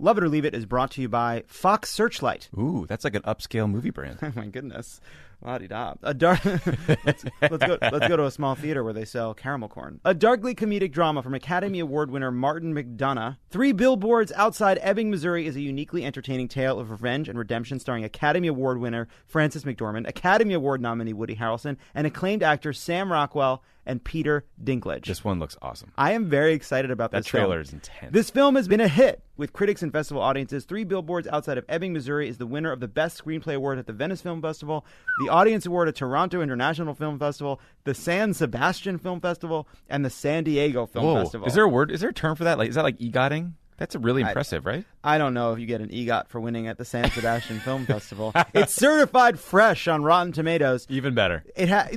Lovett or Leave It is brought to you by Fox Searchlight. Ooh, that's like an upscale movie brand. Oh, my goodness. La-di-da. Let's go to a small theater where they sell caramel corn. A darkly comedic drama from Academy Award winner Martin McDonagh. 3 Billboards Outside Ebbing, Missouri is a uniquely entertaining tale of revenge and redemption starring Academy Award winner Frances McDormand, Academy Award nominee Woody Harrelson, and acclaimed actors Sam Rockwell and Peter Dinklage. This one looks awesome. I am very excited about this film. That trailer is intense. This film has been a hit with critics and festival audiences. 3 Billboards Outside of Ebbing, Missouri is the winner of the Best Screenplay Award at the Venice Film Festival, the Audience Award at Toronto International Film Festival, the San Sebastian Film Festival, and the San Diego Film Festival. Is there a word? Is there a term for that? Like, is that like EGOTing? That's really impressive, right? I don't know if you get an EGOT for winning at the San Sebastian Film Festival. It's certified fresh on Rotten Tomatoes. Even better.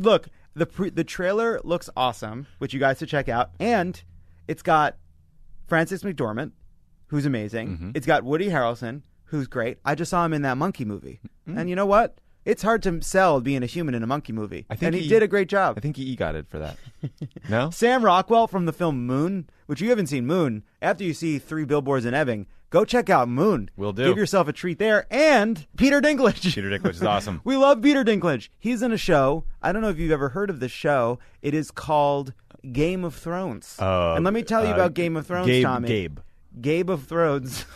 Look, the trailer looks awesome, which you guys should check out, and it's got Frances McDormand, who's amazing. Mm-hmm. It's got Woody Harrelson, who's great. I just saw him in that monkey movie, and you know what? It's hard to sell being a human in a monkey movie. And he did a great job. I think he EGOTed for that. No? Sam Rockwell from the film Moon, which you haven't seen Moon. After you see 3 Billboards in Ebbing, go check out Moon. Will do. Give yourself a treat there. And Peter Dinklage. Peter Dinklage is awesome. We love Peter Dinklage. He's in a show. I don't know if you've ever heard of this show. It is called Game of Thrones. And let me tell you about Game of Thrones, Tommy. Gabe of Thrones.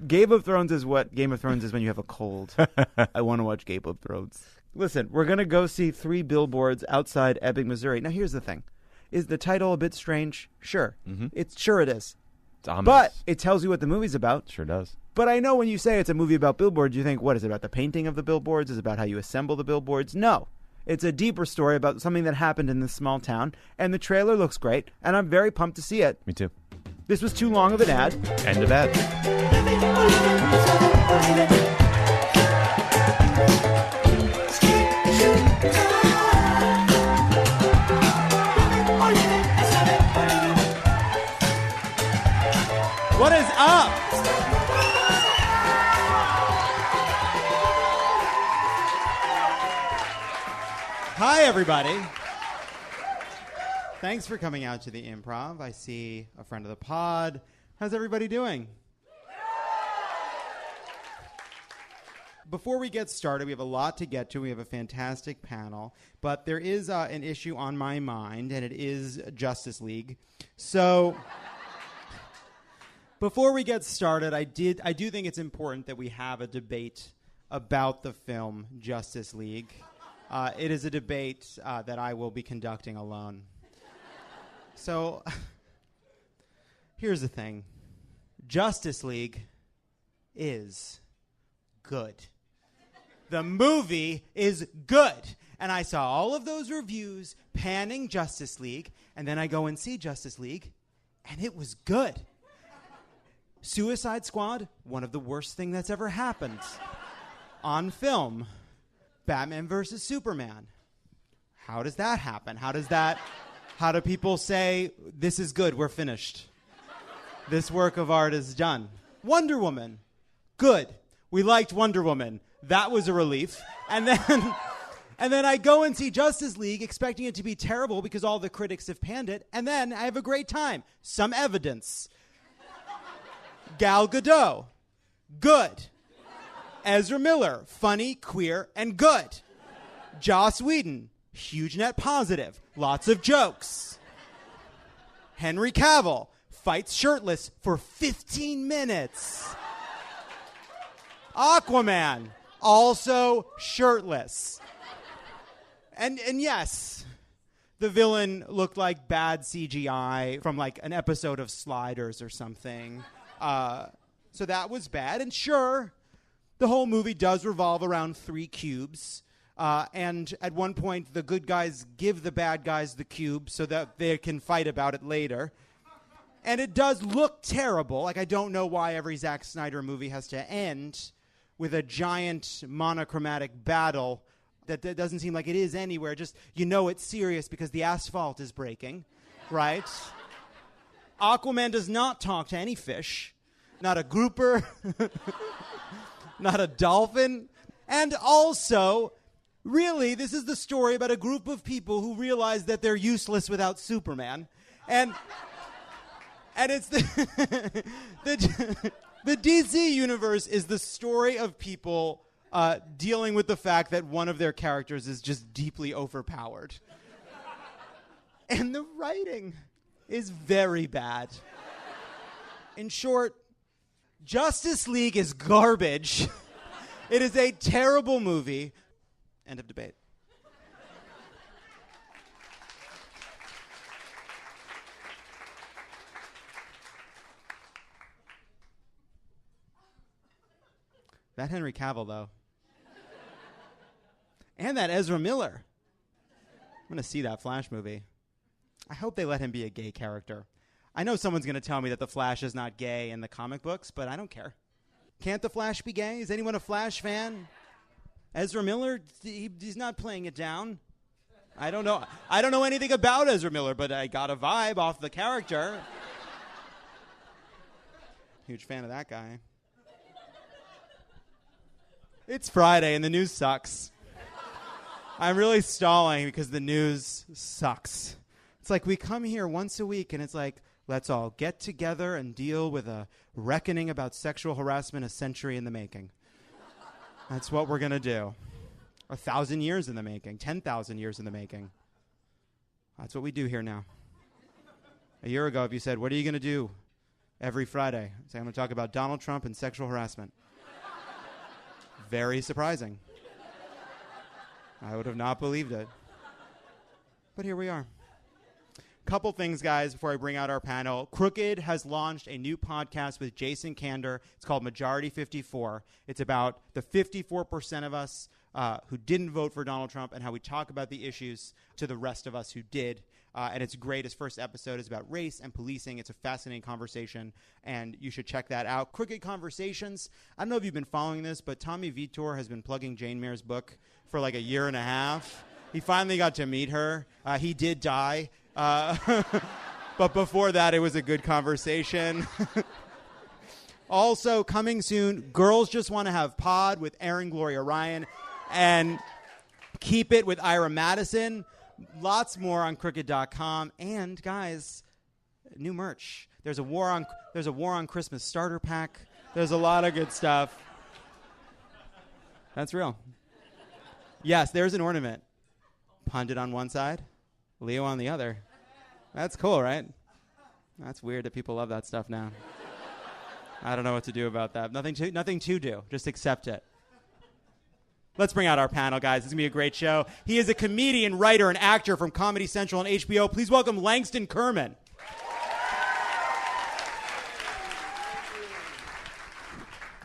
Game of Thrones is what Game of Thrones is when you have a cold. I want to watch Game of Thrones. Listen, we're going to go see 3 Billboards Outside Ebbing, Missouri. Now, here's the thing. Is the title a bit strange? Sure. Mm-hmm. It is. It's ominous. But it tells you what the movie's about. Sure does. But I know when you say it's a movie about billboards, you think, what, is it about the painting of the billboards? Is it about how you assemble the billboards? No. It's a deeper story about something that happened in this small town. And the trailer looks great. And I'm very pumped to see it. Me too. This was too long of an ad. End of ad. What is up? Hi, everybody. Thanks for coming out to the Improv. I see a friend of the pod. How's everybody doing? Before we get started, we have a lot to get to. We have a fantastic panel. But there is an issue on my mind, and it is Justice League. So before we get started, I do think it's important that we have a debate about the film Justice League. It is a debate that I will be conducting alone. So, here's the thing. Justice League is good. The movie is good. And I saw all of those reviews panning Justice League, and then I go and see Justice League, and it was good. Suicide Squad, one of the worst things that's ever happened on film. Batman versus Superman. How does that happen? How do people say, this is good, we're finished? This work of art is done. Wonder Woman. Good. We liked Wonder Woman. That was a relief. And then I go and see Justice League expecting it to be terrible because all the critics have panned it. And then I have a great time. Some evidence. Gal Gadot. Good. Ezra Miller. Funny, queer, and good. Joss Whedon. Huge net positive. Lots of jokes. Henry Cavill fights shirtless for 15 minutes. Aquaman, also shirtless. And yes, the villain looked like bad CGI from like an episode of Sliders or something. So that was bad. And sure, the whole movie does revolve around 3 cubes. And at one point, the good guys give the bad guys the cube so that they can fight about it later. And it does look terrible. Like, I don't know why every Zack Snyder movie has to end with a giant monochromatic battle that doesn't seem like it is anywhere. Just, you know it's serious because the asphalt is breaking, right? Aquaman does not talk to any fish. Not a grouper. Not a dolphin. And also, really, this is the story about a group of people who realize that they're useless without Superman. And And it's the DC universe is the story of people dealing with the fact that one of their characters is just deeply overpowered. And the writing is very bad. In short, Justice League is garbage. It is a terrible movie. End of debate. That Henry Cavill, though. And that Ezra Miller. I'm going to see that Flash movie. I hope they let him be a gay character. I know someone's going to tell me that the Flash is not gay in the comic books, but I don't care. Can't the Flash be gay? Is anyone a Flash fan? Ezra Miller, he's not playing it down. I don't know. I don't know anything about Ezra Miller, but I got a vibe off the character. Huge fan of that guy. It's Friday and the news sucks. I'm really stalling because the news sucks. It's like we come here once a week and it's like, let's all get together and deal with a reckoning about sexual harassment a century in the making. That's what we're going to do. 1,000 years in the making, 10,000 years in the making. That's what we do here now. A year ago, if you said, what are you going to do every Friday? I'd say, I'm going to talk about Donald Trump and sexual harassment. Very surprising. I would have not believed it. But here we are. Couple things, guys, before I bring out our panel. Crooked has launched a new podcast with Jason Kander. It's called Majority 54. It's about the 54% of us who didn't vote for Donald Trump and how we talk about the issues to the rest of us who did. And it's great. His first episode is about race and policing. It's a fascinating conversation, and you should check that out. Crooked Conversations. I don't know if you've been following this, but Tommy Vitor has been plugging Jane Mayer's book for like a year and a half. He finally got to meet her. He did die. But before that, it was a good conversation. Also, coming soon, Girls Just Want to Have Pod with Erin Gloria Ryan and Keep It with Ira Madison. Lots more on crooked.com. And, guys, new merch. There's a War on Christmas starter pack. There's a lot of good stuff. That's real. Yes, there's an ornament. Pundit on one side, Leo on the other. That's cool, right? That's weird that people love that stuff now. I don't know what to do about that. Nothing to do. Just accept it. Let's bring out our panel, guys. This is going to be a great show. He is a comedian, writer, and actor from Comedy Central and HBO. Please welcome Langston Kerman.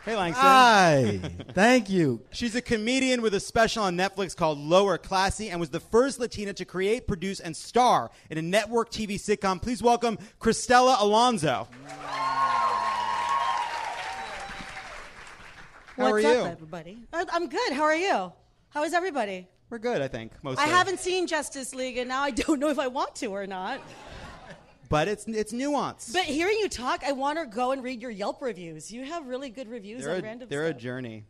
Hey, Langston. Hi. Thank you. She's a comedian with a special on Netflix called Lower Classy and was the first Latina to create, produce, and star in a network TV sitcom. Please welcome Cristela Alonzo. How are you? What's up, everybody? I'm good. How are you? How is everybody? We're good, I think, mostly. I haven't seen Justice League, and now I don't know if I want to or not. But it's nuanced. But hearing you talk, I want to go and read your Yelp reviews. You have really good reviews on random They're stuff. a journey.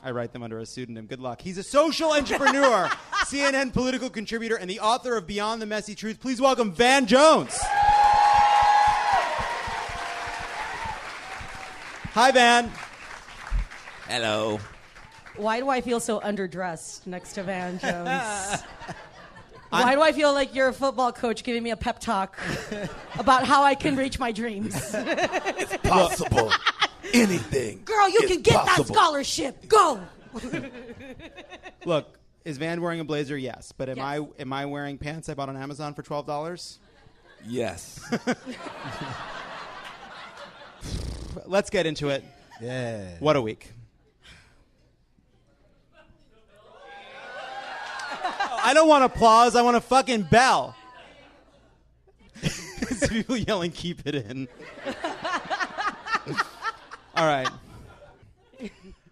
I write them under a pseudonym. Good luck. He's a social entrepreneur, CNN political contributor, and the author of Beyond the Messy Truth. Please welcome Van Jones. Hi, Van. Hello. Why do I feel so underdressed next to Van Jones? Why do I feel like you're a football coach giving me a pep talk about how I can reach my dreams? It's possible. Anything. Girl, you is can get possible. that scholarship. Go. Look, is Van wearing a blazer? Yes. But am Yes. I wearing pants I bought on Amazon for $12? Yes. Let's get into it. Yeah. What a week. I don't want applause. I want a fucking bell. It's people yelling, keep it in. All right,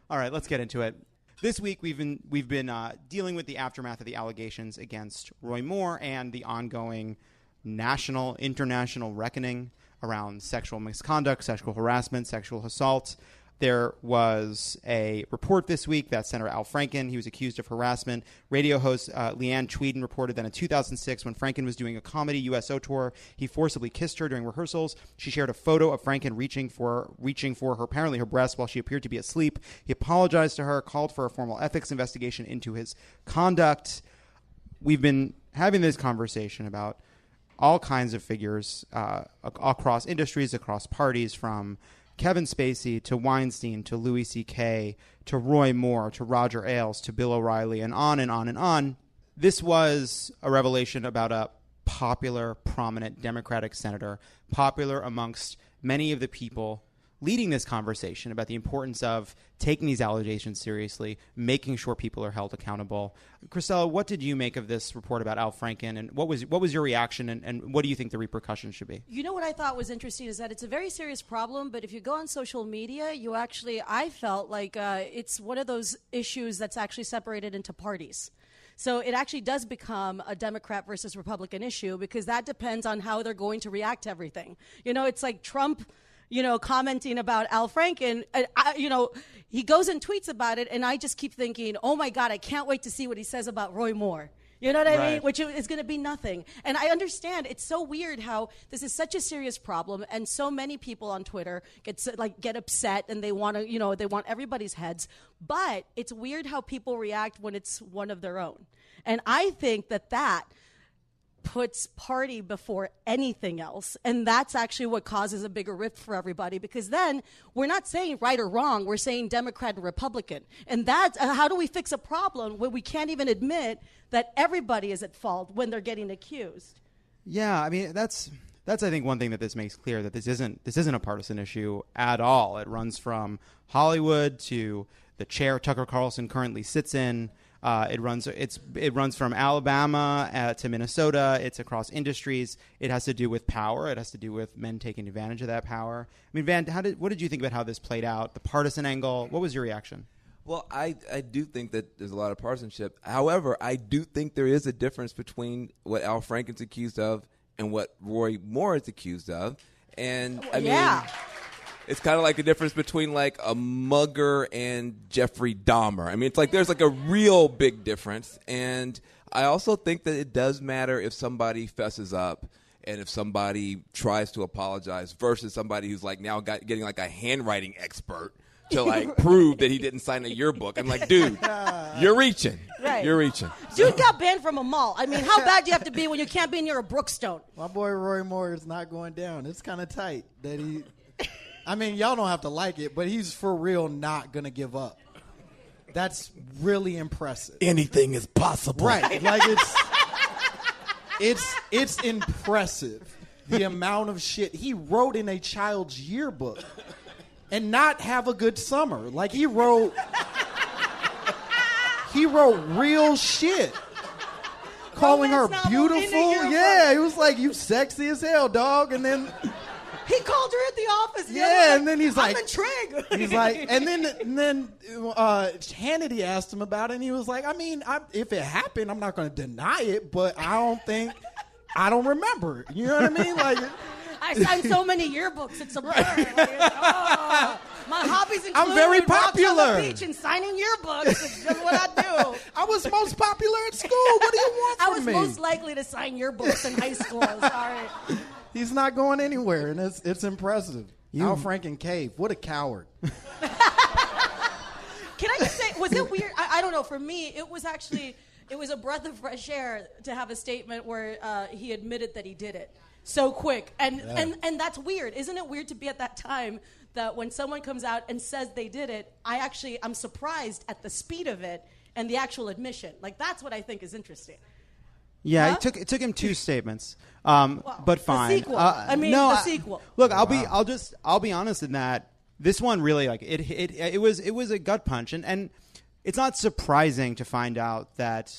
let's get into it. This week we've been dealing with the aftermath of the allegations against Roy Moore and the ongoing international reckoning around sexual misconduct, sexual harassment, sexual assault. There was a report this week that Senator Al Franken, he was accused of harassment. Radio host Leanne Tweeden reported that in 2006, when Franken was doing a comedy USO tour, he forcibly kissed her during rehearsals. She shared a photo of Franken reaching for her, apparently her breast, while she appeared to be asleep. He apologized to her, called for a formal ethics investigation into his conduct. We've been having this conversation about all kinds of figures across industries, across parties, from Kevin Spacey to Weinstein to Louis C.K. to Roy Moore to Roger Ailes to Bill O'Reilly, and on and on and on. This was a revelation about a popular, prominent Democratic senator, popular amongst many of the people leading this conversation about the importance of taking these allegations seriously, making sure people are held accountable. Cristela, what did you make of this report about Al Franken, and what was your reaction, and what do you think the repercussions should be? You know what I thought was interesting is that it's a very serious problem, but if you go on social media, I felt like it's one of those issues that's actually separated into parties. So it actually does become a Democrat versus Republican issue, because that depends on how they're going to react to everything. It's like Trump commenting about Al Franken, he goes and tweets about it, and I just keep thinking, oh my God, I can't wait to see what he says about Roy Moore. You know what I mean? Which is going to be nothing. And I understand it's so weird how this is such a serious problem, and so many people on Twitter get upset, and they want to, they want everybody's heads. But it's weird how people react when it's one of their own. And I think that puts party before anything else, and that's actually what causes a bigger rift for everybody, because then we're not saying right or wrong, we're saying Democrat and Republican, and that's how do we fix a problem when we can't even admit that everybody is at fault when they're getting accused? Yeah, I mean, that's I think one thing that this makes clear, that this isn't a partisan issue at all. It runs from Hollywood to the chair Tucker Carlson currently sits in. It runs from Alabama to Minnesota. It's across industries. It has to do with power. It has to do with men taking advantage of that power. I mean, Van, what did you think about how this played out? The partisan angle. What was your reaction? Well, I do think that there's a lot of partisanship. However, I do think there is a difference between what Al Franken's accused of and what Roy Moore is accused of. And I mean, it's kind of like the difference between like a mugger and Jeffrey Dahmer. I mean, it's like there's like a real big difference. And I also think that it does matter if somebody fesses up and if somebody tries to apologize versus somebody who's like now getting like a handwriting expert to like prove that he didn't sign a yearbook. I'm like, dude, you're reaching. Right. You're reaching. Dude got banned from a mall. I mean, how bad do you have to be when you can't be near a Brookstone? My boy Roy Moore is not going down. It's kind of tight that he... I mean, y'all don't have to like it, but he's for real not going to give up. That's really impressive. Anything is possible. Right. Like it's impressive the amount of shit he wrote in a child's yearbook and not have a good summer. Like he wrote real shit. Calling her beautiful. Yeah, he was like, you sexy as hell, dog. And then he called her at the office. Yeah, and then he's like, I'm intrigued. He's like, and then Hannity asked him about it, and he was like, I mean, if it happened, I'm not going to deny it, but I don't remember. You know what I mean? Like, I signed so many yearbooks, it's a blur. Like, my hobbies include I'm very popular. Walks on the beach and signing yearbooks. It's just what I do. I was most popular at school. What do you want from me? I was most likely to sign yearbooks in high school. Sorry. He's not going anywhere, and it's impressive. Al Franken cave. What a coward. Can I just say, was it weird? I don't know. For me, it was a breath of fresh air to have a statement where he admitted that he did it so quick. And that's weird. Isn't it weird to be at that time that when someone comes out and says they did it, I'm surprised at the speed of it and the actual admission. Like, that's what I think is interesting. Yeah, huh? It took him two statements, but fine. The sequel. The sequel. Look, I'll be honest in that this one really, like, it was a gut punch, and it's not surprising to find out that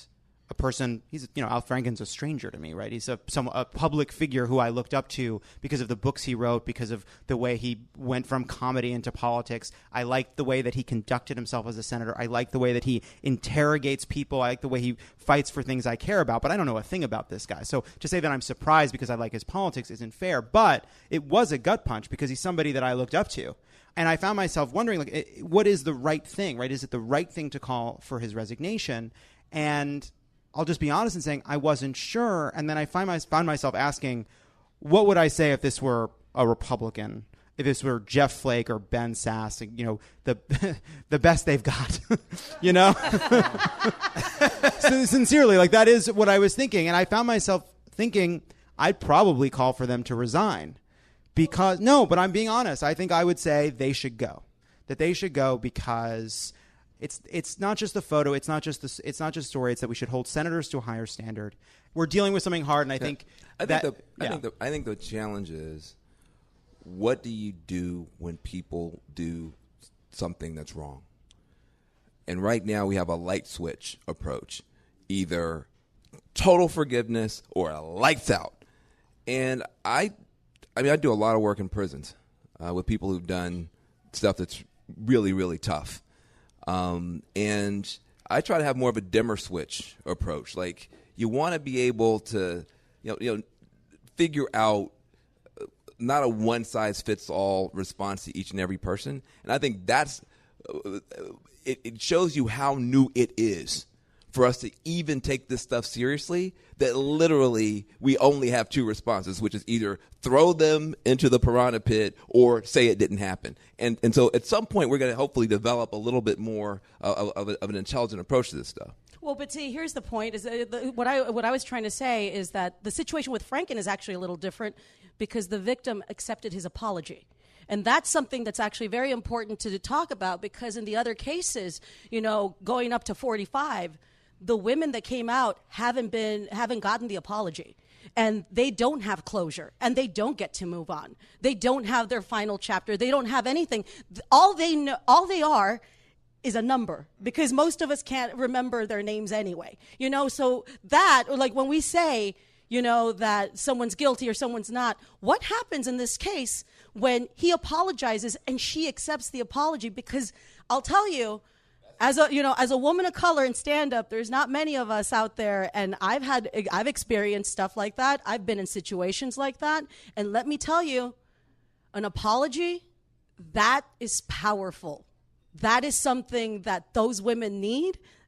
a person, Al Franken's a stranger to me, right? He's a public figure who I looked up to because of the books he wrote, because of the way he went from comedy into politics. I liked the way that he conducted himself as a senator. I like the way that he interrogates people. I like the way he fights for things I care about, but I don't know a thing about this guy. So to say that I'm surprised because I like his politics isn't fair, but it was a gut punch because he's somebody that I looked up to. And I found myself wondering, like, what is the right thing, right? Is it the right thing to call for his resignation? And I'll just be honest in saying I wasn't sure. And then I found myself asking, what would I say if this were a Republican? If this were Jeff Flake or Ben Sass, the best they've got, So sincerely, like, that is what I was thinking. And I found myself thinking I'd probably call for them to resign but I'm being honest. I think I would say they should go, because it's not just the photo. It's not just story. It's that we should hold senators to a higher standard. We're dealing with something hard. And I think the challenge is, what do you do when people do something that's wrong? And right now we have a light switch approach, either total forgiveness or a lights out. And I do a lot of work in prisons with people who've done stuff that's really, really tough. And I try to have more of a dimmer switch approach. Like, you want to be able to, figure out not a one-size-fits-all response to each and every person. And I think that's it shows you how new it is for us to even take this stuff seriously, that literally we only have two responses, which is either throw them into the piranha pit or say it didn't happen. And so at some point we're going to hopefully develop a little bit more of an intelligent approach to this stuff. Well, but see, here's the point. Is what I was trying to say is that the situation with Franken is actually a little different because the victim accepted his apology. And that's something that's actually very important to talk about, because in the other cases, going up to 45, the women that came out haven't gotten the apology, and they don't have closure, and they don't get to move on. They don't have their final chapter. They don't have anything. All they are is a number, because most of us can't remember their names anyway. So that, or like when we say, that someone's guilty or someone's not, what happens in this case when he apologizes and she accepts the apology? Because I'll tell you, as a woman of color in stand-up, there's not many of us out there, and I've experienced stuff like that. I've been in situations like that, and let me tell you, an apology, that is powerful. That is something that those women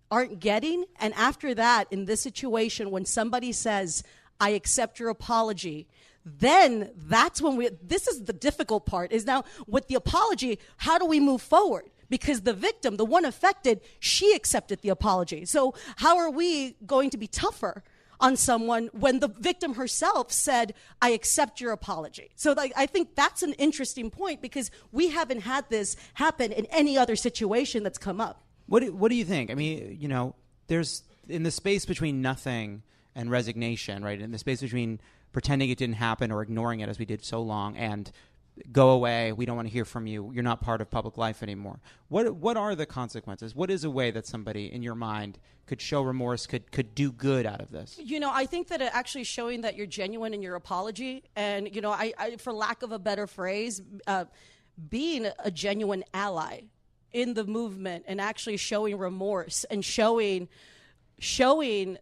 aren't getting, and after that, in this situation, when somebody says, I accept your apology, then that's when this is the difficult part, is now with the apology, how do we move forward? Because the victim, the one affected, she accepted the apology. So how are we going to be tougher on someone when the victim herself said, I accept your apology? So I think that's an interesting point, because we haven't had this happen in any other situation that's come up. What do you think? I mean, there's in the space between nothing and resignation, right? In the space between pretending it didn't happen or ignoring it as we did so long, and go away, we don't want to hear from you, you're not part of public life anymore. What are the consequences? What is a way that somebody in your mind could show remorse, could do good out of this? I think that actually showing that you're genuine in your apology, and I for lack of a better phrase, being a genuine ally in the movement and actually showing remorse and showing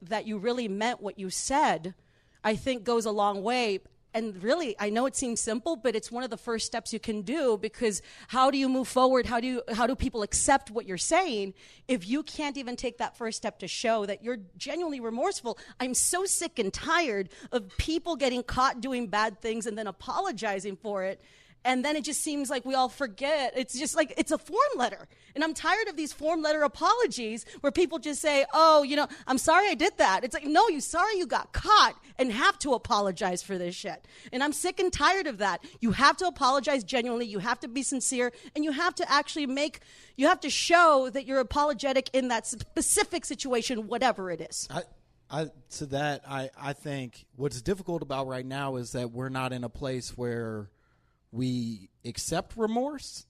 that you really meant what you said, I think goes a long way. And really, I know it seems simple, but it's one of the first steps you can do, because how do you move forward? How do people accept what you're saying if you can't even take that first step to show that you're genuinely remorseful? I'm so sick and tired of people getting caught doing bad things and then apologizing for it. And then it just seems like we all forget. It's just like it's a form letter. And I'm tired of these form letter apologies where people just say, oh, I'm sorry I did that. It's like, no, you're sorry you got caught and have to apologize for this shit. And I'm sick and tired of that. You have to apologize genuinely. You have to be sincere. And you have to actually you have to show that you're apologetic in that specific situation, whatever it is. I think what's difficult about right now is that we're not in a place where we accept remorse,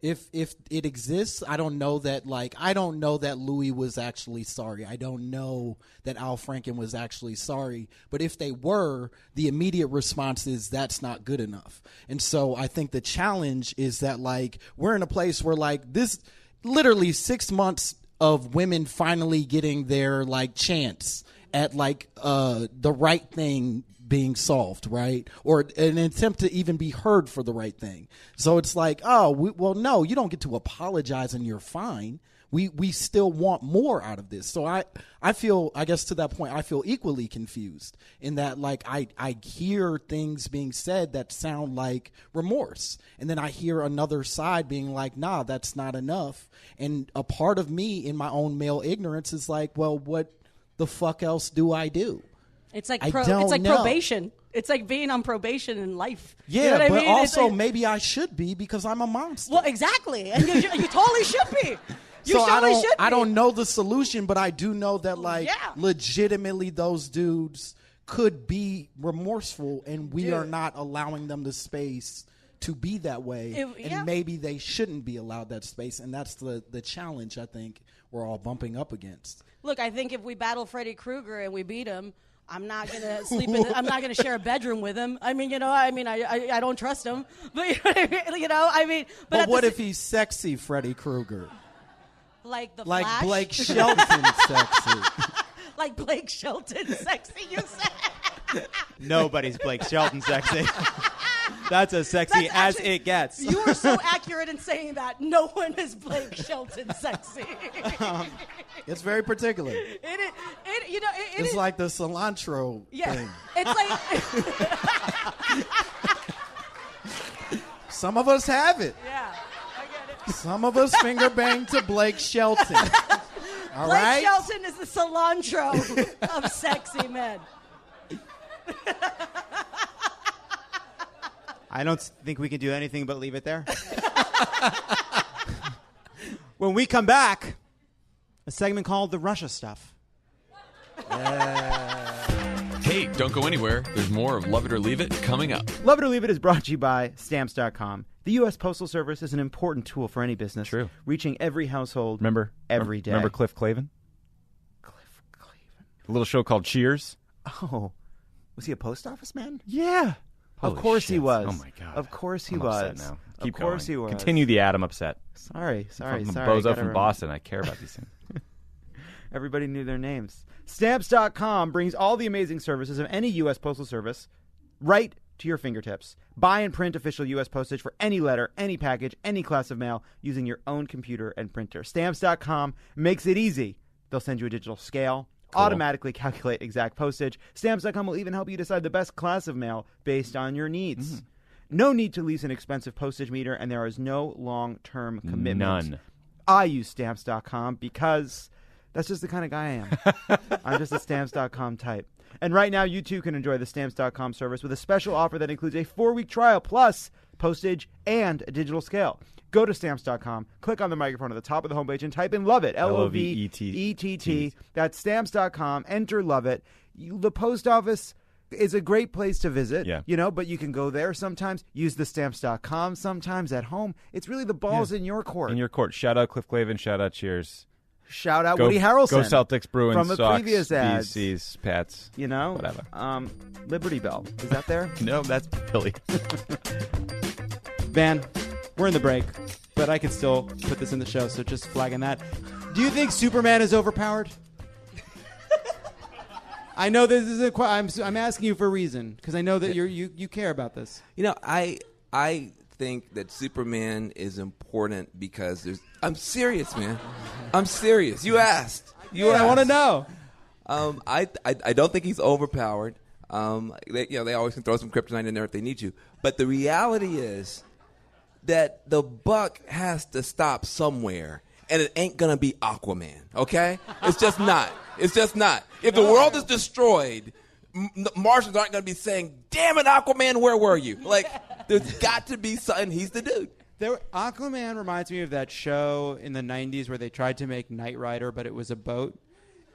If it exists, I don't know that Louis was actually sorry. I don't know that Al Franken was actually sorry. But if they were, the immediate response is that's not good enough. And so I think the challenge is that like we're in a place where like this literally 6 months of women finally getting their like chance at like the right thing being solved, right? Or an attempt to even be heard for the right thing. So it's like, well, no, you don't get to apologize and you're fine. We still want more out of this. So I feel, I guess to that point, I feel equally confused in that like I hear things being said that sound like remorse. And then I hear another side being like, nah, that's not enough. And a part of me in my own male ignorance is like, well, what the fuck else do I do? It's like know. probation. It's like being on probation in life. Yeah, you know what but I mean? also like, maybe I should be because I'm a monster. Well, exactly, and you totally should be. You so totally should be. I don't know the solution, but I do know that like legitimately those dudes could be remorseful, and we are not allowing them the space to be that way. And maybe they shouldn't be allowed that space, and that's the challenge I think we're all bumping up against. Look, I think if we battle Freddy Krueger and we beat him, I'm not gonna sleep. I'm not gonna share a bedroom with him. I mean, I don't trust him. But But what if he's sexy, Freddy Krueger? Like the like Flash? Blake Shelton, sexy. Like Blake Shelton, sexy. You said. Nobody's Blake Shelton sexy. That's as sexy as it gets. You are so accurate in saying that. No one is Blake Shelton sexy. It's very particular. It's like the cilantro thing. It's like some of us have it. Yeah, I get it. Some of us finger bang to Blake Shelton. All Blake right? Shelton is the cilantro of sexy men. I don't think we can do anything but leave it there. When we come back, a segment called The Russia Stuff. Hey, don't go anywhere. There's more of Love It or Leave It coming up. Love It or Leave It is brought to you by Stamps.com. The U.S. Postal Service is an important tool for any business. True. Reaching every household every day. Remember Cliff Clavin? Cliff Clavin. A little show called Cheers? Oh. Was he a post office man? Yeah. Of course he was. Oh, my God. Of course he I'm was. upset now. Keep of course going. he was. Continue the Adam upset. Sorry. I'm a bozo Gotta from Boston. I care about these things. Everybody knew their names. Stamps.com brings all the amazing services of any U.S. Postal Service right to your fingertips. Buy and print official U.S. postage for any letter, any package, any class of mail using your own computer and printer. Stamps.com makes it easy. They'll send you a digital scale, automatically calculate exact postage. Stamps.com will even help you decide the best class of mail based on your needs. Mm-hmm. No need to lease an expensive postage meter, and there is no long-term commitment. None. I use Stamps.com because that's just the kind of guy I am. I'm just a Stamps.com type. And right now, you too can enjoy the Stamps.com service with a special offer that includes a 4-week trial plus postage and a digital scale. Go to Stamps.com, click on the microphone at the top of the homepage, and type in Lovett, L-O-V-E-T-T. That's Stamps.com. Enter Lovett. The post office is a great place to visit, but you can go there sometimes, use the Stamps.com sometimes at home. It's really the ball's in your court. In your court. Shout out Cliff Clavin. Shout out Cheers. Shout out Woody Harrelson. Go Celtics, Bruins, from the Sox, previous ads. VCs, Pats. Whatever. Liberty Bell. Is that there? No, that's Billy. Van, we're in the break, but I can still put this in the show, so just flagging that. Do you think Superman is overpowered? I know this is I'm asking you for a reason, because I know that you care about this. I think that Superman is important because there's. I'm serious, man. I'm serious. You asked. I want to know. I don't think he's overpowered. They always can throw some kryptonite in there if they need to. But the reality is that the buck has to stop somewhere, and it ain't gonna be Aquaman. Okay? It's just not. It's just not. If the world is destroyed, Martians aren't going to be saying, "Damn it, Aquaman, where were you?" Like, there's got to be something. He's the dude. Aquaman reminds me of that show in the 90s where they tried to make Knight Rider, but it was a boat.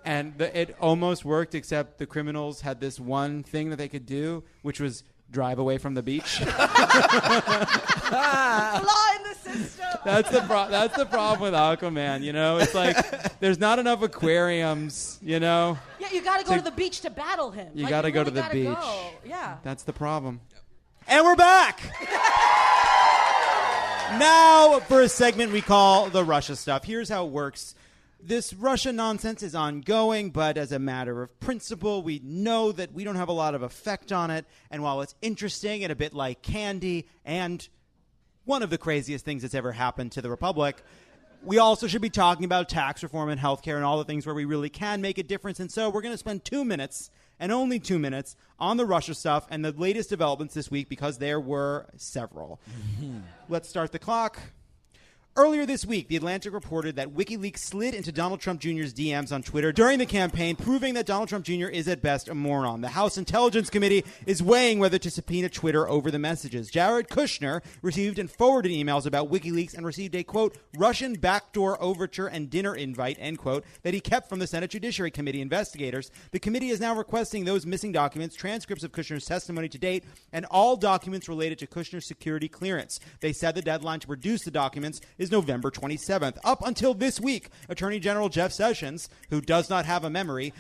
And it almost worked, except the criminals had this one thing that they could do, which was drive away from the beach. Flaw in the system. That's the problem with Aquaman, you know? It's like there's not enough aquariums, you know? Yeah, you got to go to the beach to battle him. You got to go to the beach. Go. Yeah. That's the problem. And we're back! Now for a segment we call the Russia stuff. Here's how it works. This Russia nonsense is ongoing, but as a matter of principle, we know that we don't have a lot of effect on it. And while it's interesting and a bit like candy and one of the craziest things that's ever happened to the Republic, we also should be talking about tax reform and healthcare and all the things where we really can make a difference. And so we're going to spend 2 minutes, and only 2 minutes, on the Russia stuff and the latest developments this week because there were several. Let's start the clock. Earlier this week, The Atlantic reported that WikiLeaks slid into Donald Trump Jr.'s DMs on Twitter during the campaign, proving that Donald Trump Jr. is at best a moron. The House Intelligence Committee is weighing whether to subpoena Twitter over the messages. Jared Kushner received and forwarded emails about WikiLeaks and received a, quote, Russian backdoor overture and dinner invite, end quote, that he kept from the Senate Judiciary Committee investigators. The committee is now requesting those missing documents, transcripts of Kushner's testimony to date, and all documents related to Kushner's security clearance. They said the deadline to produce the documents is November 27th. Up until this week, Attorney General Jeff Sessions, who does not have a memory,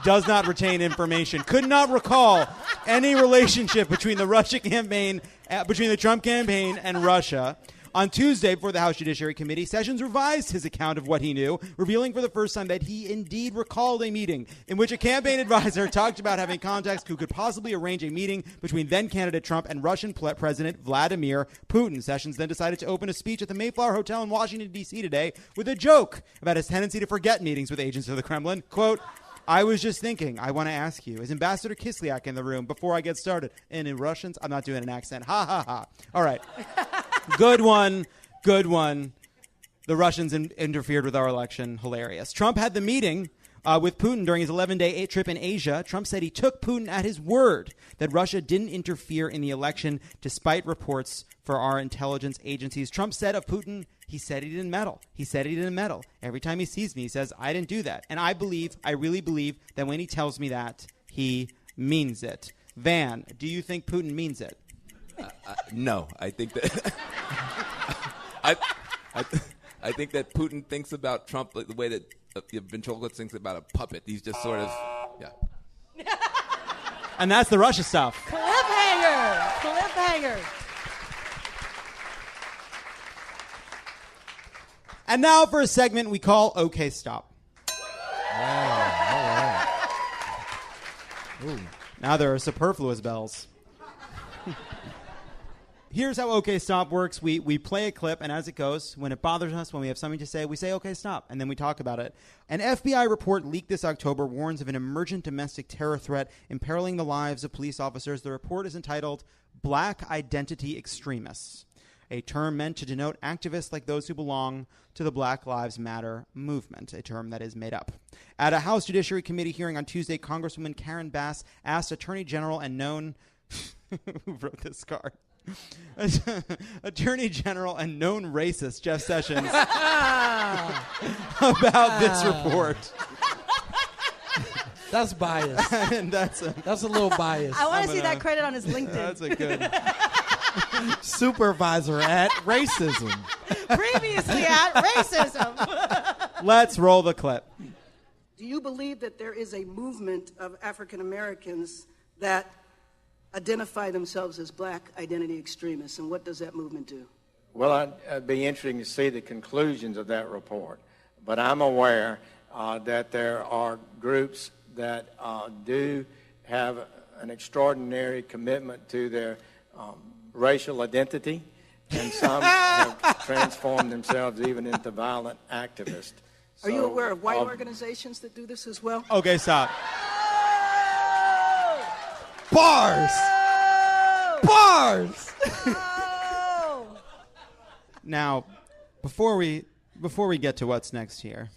does not retain information, could not recall any relationship between the Trump campaign and Russia. On Tuesday, before the House Judiciary Committee, Sessions revised his account of what he knew, revealing for the first time that he indeed recalled a meeting in which a campaign advisor talked about having contacts who could possibly arrange a meeting between then-candidate Trump and Russian President Vladimir Putin. Sessions then decided to open a speech at the Mayflower Hotel in Washington, D.C. today with a joke about his tendency to forget meetings with agents of the Kremlin. Quote, I was just thinking, I want to ask you, is Ambassador Kislyak in the room before I get started? And in Russians, I'm not doing an accent. Ha, ha, ha. All right. Good one. The Russians interfered with our election. Hilarious. Trump had the meeting with Putin during his 11-day trip in Asia. Trump said he took Putin at his word that Russia didn't interfere in the election despite reports for our intelligence agencies. Trump said of Putin, he said he didn't meddle. Every time he sees me, he says, I didn't do that. And I really believe that when he tells me that, he means it. Van, do you think Putin means it? No, I think that I think that Putin thinks about Trump like the way that ventriloquist thinks about a puppet. He's just sort of, yeah. And that's the Russia stuff. Cliffhanger. And now for a segment we call OK Stop. All right. Ooh. Now there are superfluous bells. Here's how OK Stop works. We play a clip, and as it goes, when it bothers us, when we have something to say, we say OK Stop, and then we talk about it. An FBI report leaked this October warns of an emergent domestic terror threat imperiling the lives of police officers. The report is entitled Black Identity Extremists, a term meant to denote activists like those who belong to the Black Lives Matter movement, a term that is made up. At a House Judiciary Committee hearing on Tuesday, Congresswoman Karen Bass asked Attorney General and known... who wrote this card? Attorney General and known racist Jeff Sessions about this report. That's biased. And that's a little biased. I want to see that credit on his LinkedIn. That's a good... Supervisor at racism. Previously at racism. Let's roll the clip. Do you believe that there is a movement of African Americans that identify themselves as black identity extremists, and what does that movement do? Well, it'd be interesting to see the conclusions of that report, but I'm aware that there are groups that do have an extraordinary commitment to their racial identity, and some have transformed themselves even into violent activists. Are you aware of white organizations that do this as well? Okay, stop. Bars! Now, before we get to what's next here,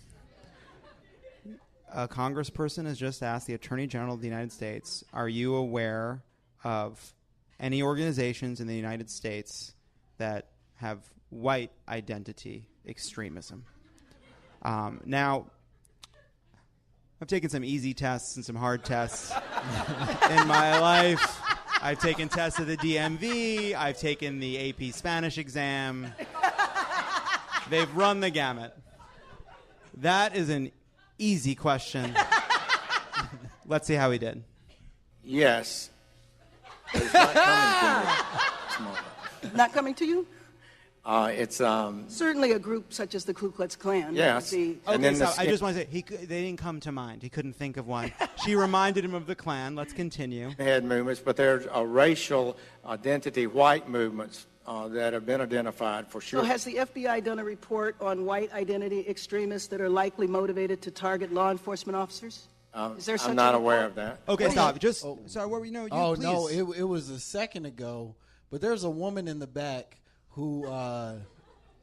a congressperson has just asked the Attorney General of the United States, are you aware of any organizations in the United States that have white identity extremism? Now, I've taken some easy tests and some hard tests in my life. I've taken tests at the DMV. I've taken the AP Spanish exam. They've run the gamut. That is an easy question. Let's see how he did. Yes. But it's not coming to me. Not coming to you? It's Certainly a group such as the Ku Klux Klan. Yes. would be- And Okay, then so I just want to say, they didn't come to mind. He couldn't think of one. She reminded him of the Klan. Let's continue. head movements, but there's racial identity white movements that have been identified for sure. So has the FBI done a report on white identity extremists that are likely motivated to target law enforcement officers? Is there such I'm not a aware report? of that. Okay, stop. Just sorry. What were you? Oh, please. no, it was a second ago. But there's a woman in the back who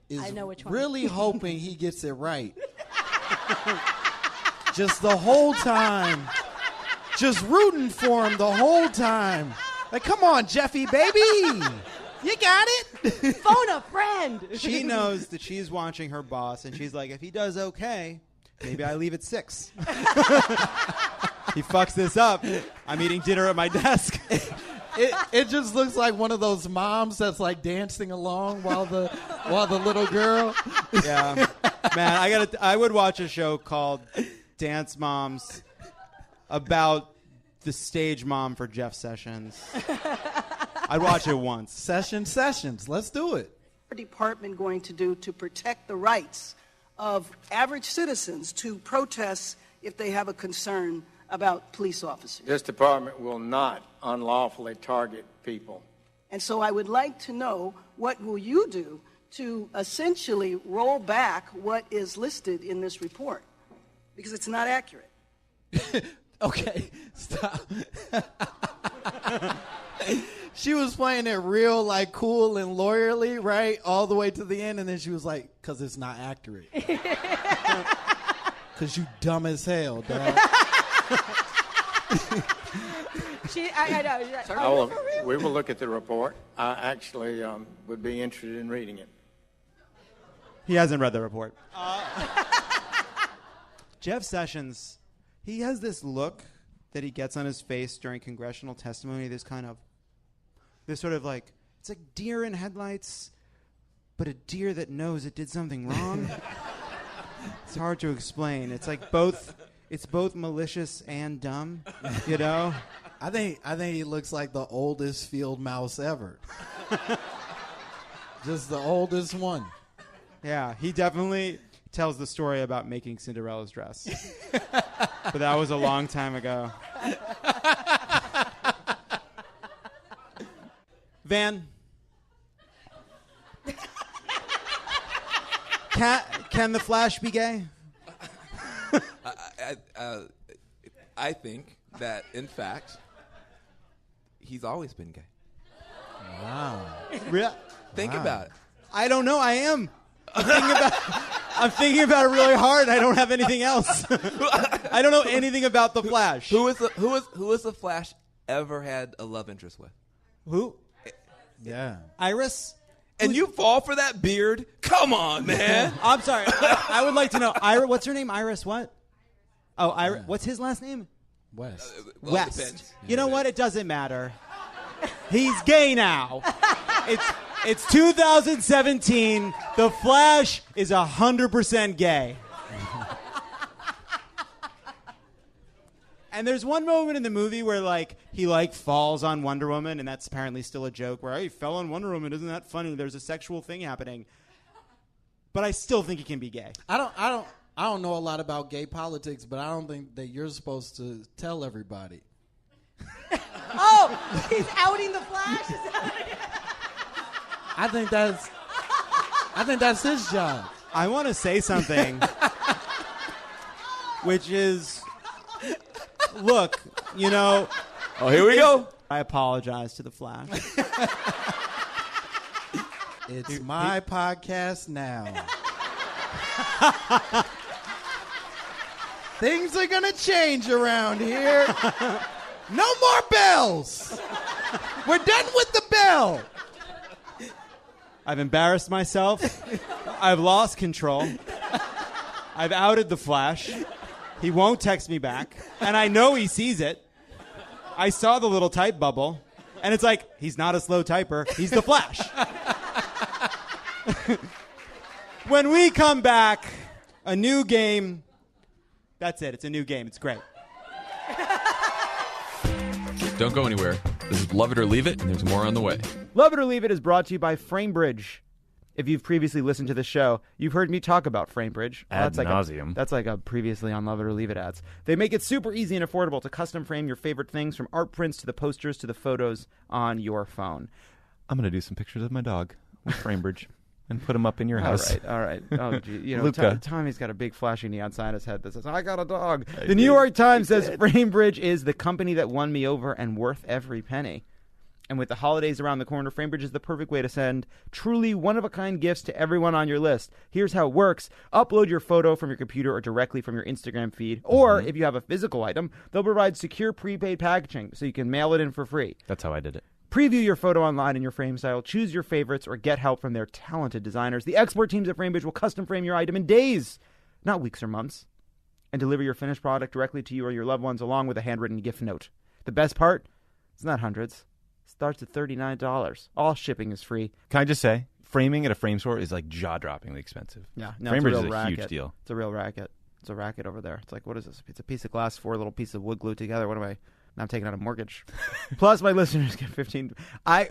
is I know which one. really hoping he gets it right. Just the whole time. Just rooting for him the whole time. Like, come on, Jeffy, baby. You got it. Phone a friend. She knows that she's watching her boss, and she's like, if he does okay, maybe I leave at 6. He fucks this up. I'm eating dinner at my desk. It just looks like one of those moms that's like dancing along while the little girl. Yeah, man, I would watch a show called Dance Moms about the stage mom for Jeff Sessions. I'd watch it once. Sessions. Let's do it. What is the department going to do to protect the rights of average citizens to protest if they have a concern about police officers? This department will not unlawfully target people. And so I would like to know, what will you do to essentially roll back what is listed in this report? Because it's not accurate. Okay, stop. She was playing it real, like, cool and lawyerly, right, all the way to the end, and then she was like, because it's not accurate. Because you dumb as hell, dog. I know. We will look at the report. I actually would be interested in reading it. He hasn't read the report. Jeff Sessions, he has this look that he gets on his face during congressional testimony, this sort of like, it's like deer in headlights, but a deer that knows it did something wrong. It's hard to explain. It's like both malicious and dumb, you know? I think he looks like the oldest field mouse ever. Just the oldest one. Yeah, he definitely tells the story about making Cinderella's dress. But that was a long time ago. Van, can the Flash be gay? I think that, in fact, he's always been gay. Wow. Think about it. I don't know. I am. I'm thinking about it really hard. I don't have anything else. I don't know anything about the Flash. Who is the Flash ever had a love interest with? Who? Yeah. Iris? And you fall for that beard? Come on, man. I'm sorry. I would like to know. Iris, what's her name? Iris what? Oh, Iris. What's his last name? West. Well, it West. depends. You know what? It doesn't matter. He's gay now. It's 2017. The Flash is 100% gay. And there's one moment in the movie where he falls on Wonder Woman, and that's apparently still a joke where, hey, he fell on Wonder Woman, isn't that funny? There's a sexual thing happening. But I still think he can be gay. I don't know a lot about gay politics, but I don't think that you're supposed to tell everybody. Oh, he's outing the Flash. I think that's his job. I want to say something, which is, look, Oh, here we go. I apologize to the Flash. It's my podcast now. Things are going to change around here. No more bells. We're done with the bell. I've embarrassed myself. I've lost control. I've outed the Flash. He won't text me back. And I know he sees it. I saw the little type bubble. And it's like, he's not a slow typer. He's the Flash. When we come back, a new game. That's it. It's a new game. It's great. Don't go anywhere. This is Love It or Leave It, and there's more on the way. Love It or Leave It is brought to you by FrameBridge. If you've previously listened to the show, you've heard me talk about FrameBridge. Ad nauseum. That's like a previously on Love It or Leave It ads. They make it super easy and affordable to custom frame your favorite things, from art prints to the posters to the photos on your phone. I'm going to do some pictures of my dog with FrameBridge and put them up in your house. All right. Oh, gee. You know, Luca. Tommy's got a big flashing neon sign on his head that says, I got a dog. The New York Times says FrameBridge is the company that won me over and worth every penny. And with the holidays around the corner, FrameBridge is the perfect way to send truly one-of-a-kind gifts to everyone on your list. Here's how it works. Upload your photo from your computer or directly from your Instagram feed. Or if you have a physical item, they'll provide secure prepaid packaging so you can mail it in for free. That's how I did it. Preview your photo online in your frame style, choose your favorites, or get help from their talented designers. The expert teams at FrameBridge will custom frame your item in days, not weeks or months, and deliver your finished product directly to you or your loved ones along with a handwritten gift note. The best part? It's not hundreds. It starts at $39. All shipping is free. Can I just say, framing at a frame store is like jaw-droppingly expensive. Yeah, no, FrameBridge it's a is real a racket. huge deal. It's a real racket. It's a racket over there. It's like, what is this? It's a piece of glass, 4 little pieces of wood glued together. What am I? Now I'm taking out a mortgage. Plus, my listeners get 15.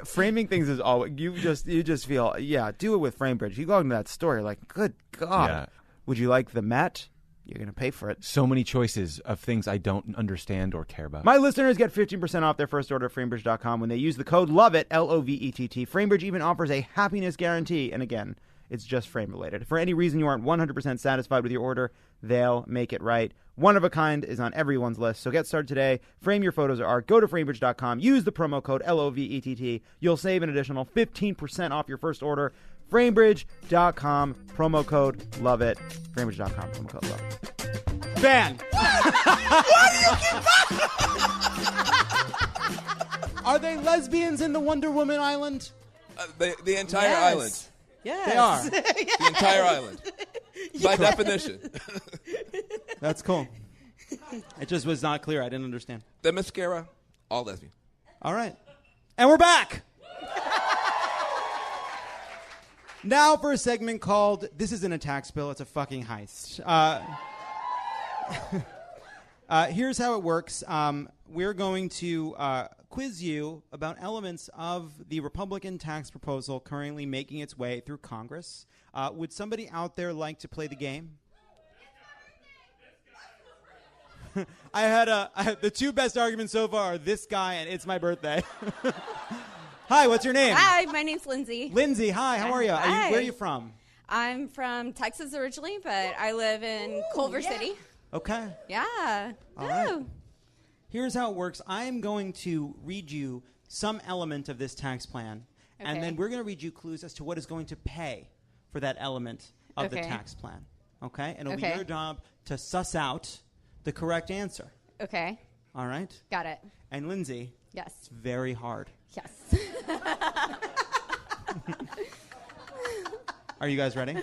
Framing things is all you just feel. Yeah, do it with FrameBridge. You go into that store, you're like, good God. Yeah. Would you like the mat? You're gonna pay for it. So many choices of things I don't understand or care about. My listeners get 15% off their first order at FrameBridge.com when they use the code LOVEIT, LOVETT. FrameBridge even offers a happiness guarantee. And again, it's just frame related. If for any reason you aren't 100% satisfied with your order, they'll make it right. One of a kind is on everyone's list, so get started today. Frame your photos or art. Go to FrameBridge.com. Use the promo code LOVETT. You'll save an additional 15% off your first order. FrameBridge.com. Promo code LOVEIT. FrameBridge.com. Promo code LOVEIT. Van. Why do you keep Are they lesbians in the Wonder Woman island? The entire island. Yes. They are. The entire island. By definition. That's cool. It just was not clear. I didn't understand. The mascara, all lesbian. All right. And we're back. Now for a segment called This Isn't a Tax Bill, It's a Fucking Heist. Here's how it works. We're going to quiz you about elements of the Republican tax proposal currently making its way through Congress. Would somebody out there like to play the game? I had the two best arguments so far are this guy and it's my birthday. Hi, what's your name? Hi, my name's Lindsay. Lindsay, hi, how are you? Hi. Where are you from? I'm from Texas originally, but I live in Culver City. Okay. Yeah. All right. Here's how it works. I'm going to read you some element of this tax plan, and then we're going to read you clues as to what is going to pay for that element of the tax plan. Okay? And it'll be your job to suss out the correct answer. Okay. All right? Got it. And Lindsay, yes, it's very hard. Yes. Are you guys ready?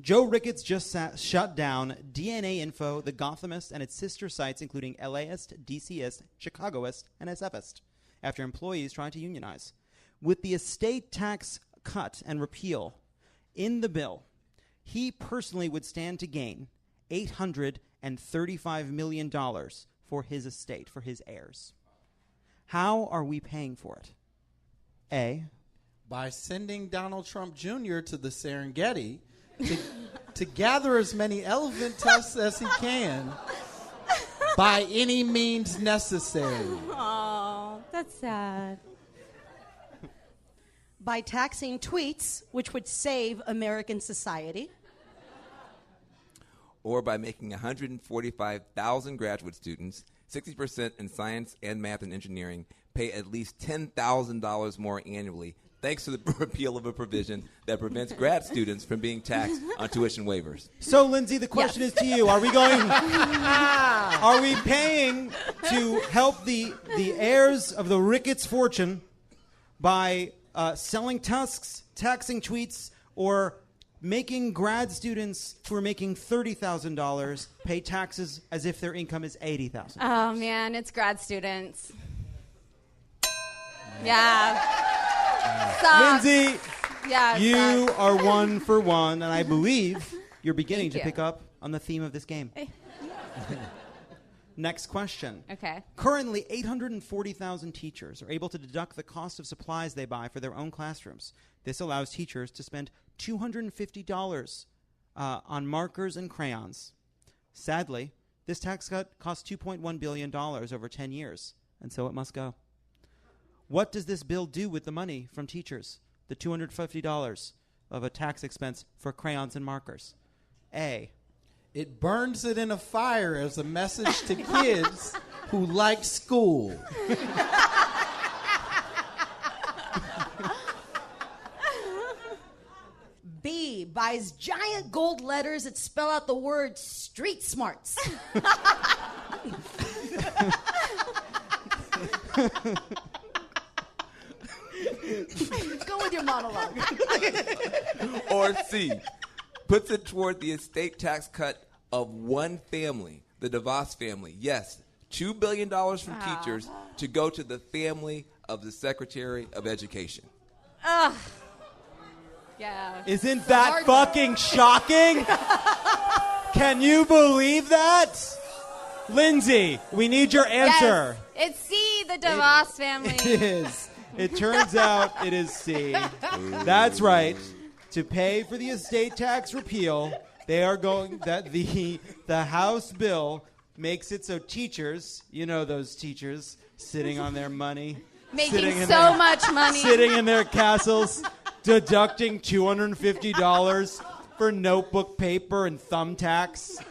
Joe Ricketts just shut down DNA Info, The Gothamist, and its sister sites, including LAist, DCist, Chicagoist, and SFist, after employees tried to unionize. With the estate tax cut and repeal in the bill, he personally would stand to gain $835 million for his estate, for his heirs. How are we paying for it? A. By sending Donald Trump Jr. to the Serengeti to gather as many elephant tusks as he can by any means necessary. Oh, that's sad. By taxing tweets, which would save American society. Or by making 145,000 graduate students, 60% in science and math and engineering, pay at least $10,000 more annually, thanks to the repeal of a provision that prevents grad students from being taxed on tuition waivers. So, Lindsay, the question is to you. Are we paying to help the heirs of the Ricketts fortune by selling tusks, taxing tweets, or making grad students who are making $30,000 pay taxes as if their income is $80,000? Oh, man, it's grad students. Yeah. Sucks. Lindsay, Yeah, it you sucks. are 1 for 1, and I believe you're beginning Thank to you. pick up on the theme of this game. Next question. Okay. Currently, 840,000 teachers are able to deduct the cost of supplies they buy for their own classrooms. This allows teachers to spend $250 on markers and crayons. Sadly, this tax cut costs $2.1 billion over 10 years, and so it must go. What does this bill do with the money from teachers? The $250 of a tax expense for crayons and markers. A. It burns it in a fire as a message to kids who like school. B, buys giant gold letters that spell out the word street smarts. Go with your monologue. Or C, puts it toward the estate tax cut of one family, the DeVos family. Yes, $2 billion from teachers to go to the family of the Secretary of Education. Ugh. Yeah. Isn't that fucking shocking? Can you believe that? Lindsay, we need your answer. Yes. It's C, the DeVos family. It is. It turns out it is C. That's right. To pay for the estate tax repeal, they are going that the House bill makes it so teachers, you know those teachers sitting on their money, Making so much money. sitting in their castles, deducting $250 for notebook paper and thumbtacks.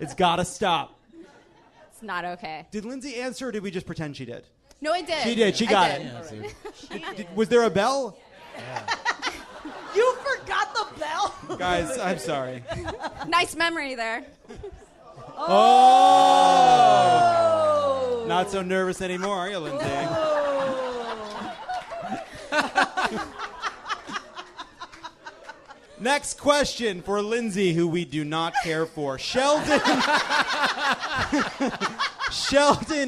It's got to stop. It's not okay. Did Lindsay answer, or did we just pretend she did? No, I did. She did. She got it. Was there a bell? You forgot the bell? Guys, I'm sorry. Nice memory there. Oh! Not so nervous anymore, are you, Lindsay? Next question for Lindsay, who we do not care for. Sheldon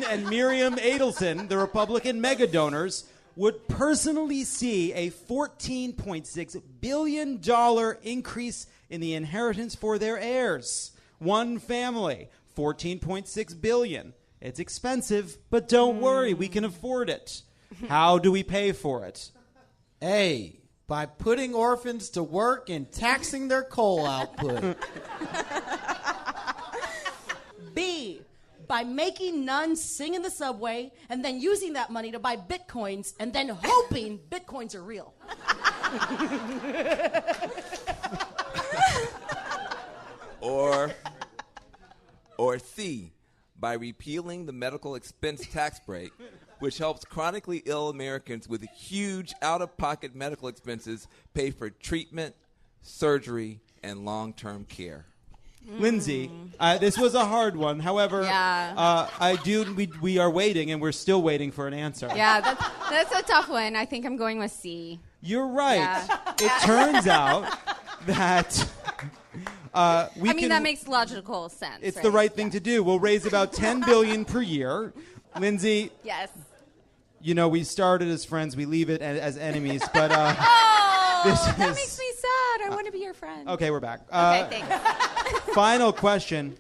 and Miriam Adelson, the Republican mega donors, would personally see a $14.6 billion increase in the inheritance for their heirs. One family, $14.6 billion. It's expensive, but don't worry, we can afford it. How do we pay for it? A, by putting orphans to work and taxing their coal output. B, by making nuns sing in the subway and then using that money to buy bitcoins and then hoping bitcoins are real. Or C, by repealing the medical expense tax break, which helps chronically ill Americans with huge out-of-pocket medical expenses pay for treatment, surgery, and long-term care. Lindsay, this was a hard one. However, we are waiting, and we're still waiting for an answer. Yeah, that's a tough one. I think I'm going with C. You're right. Yeah. It turns out that that makes logical sense. It's the right thing to do. We'll raise about $10 billion per year. Lindsay, yes. You know, we started as friends. We leave it as enemies. But that makes me sad. I want to be your friend. Okay, we're back. Okay, thanks. Final question.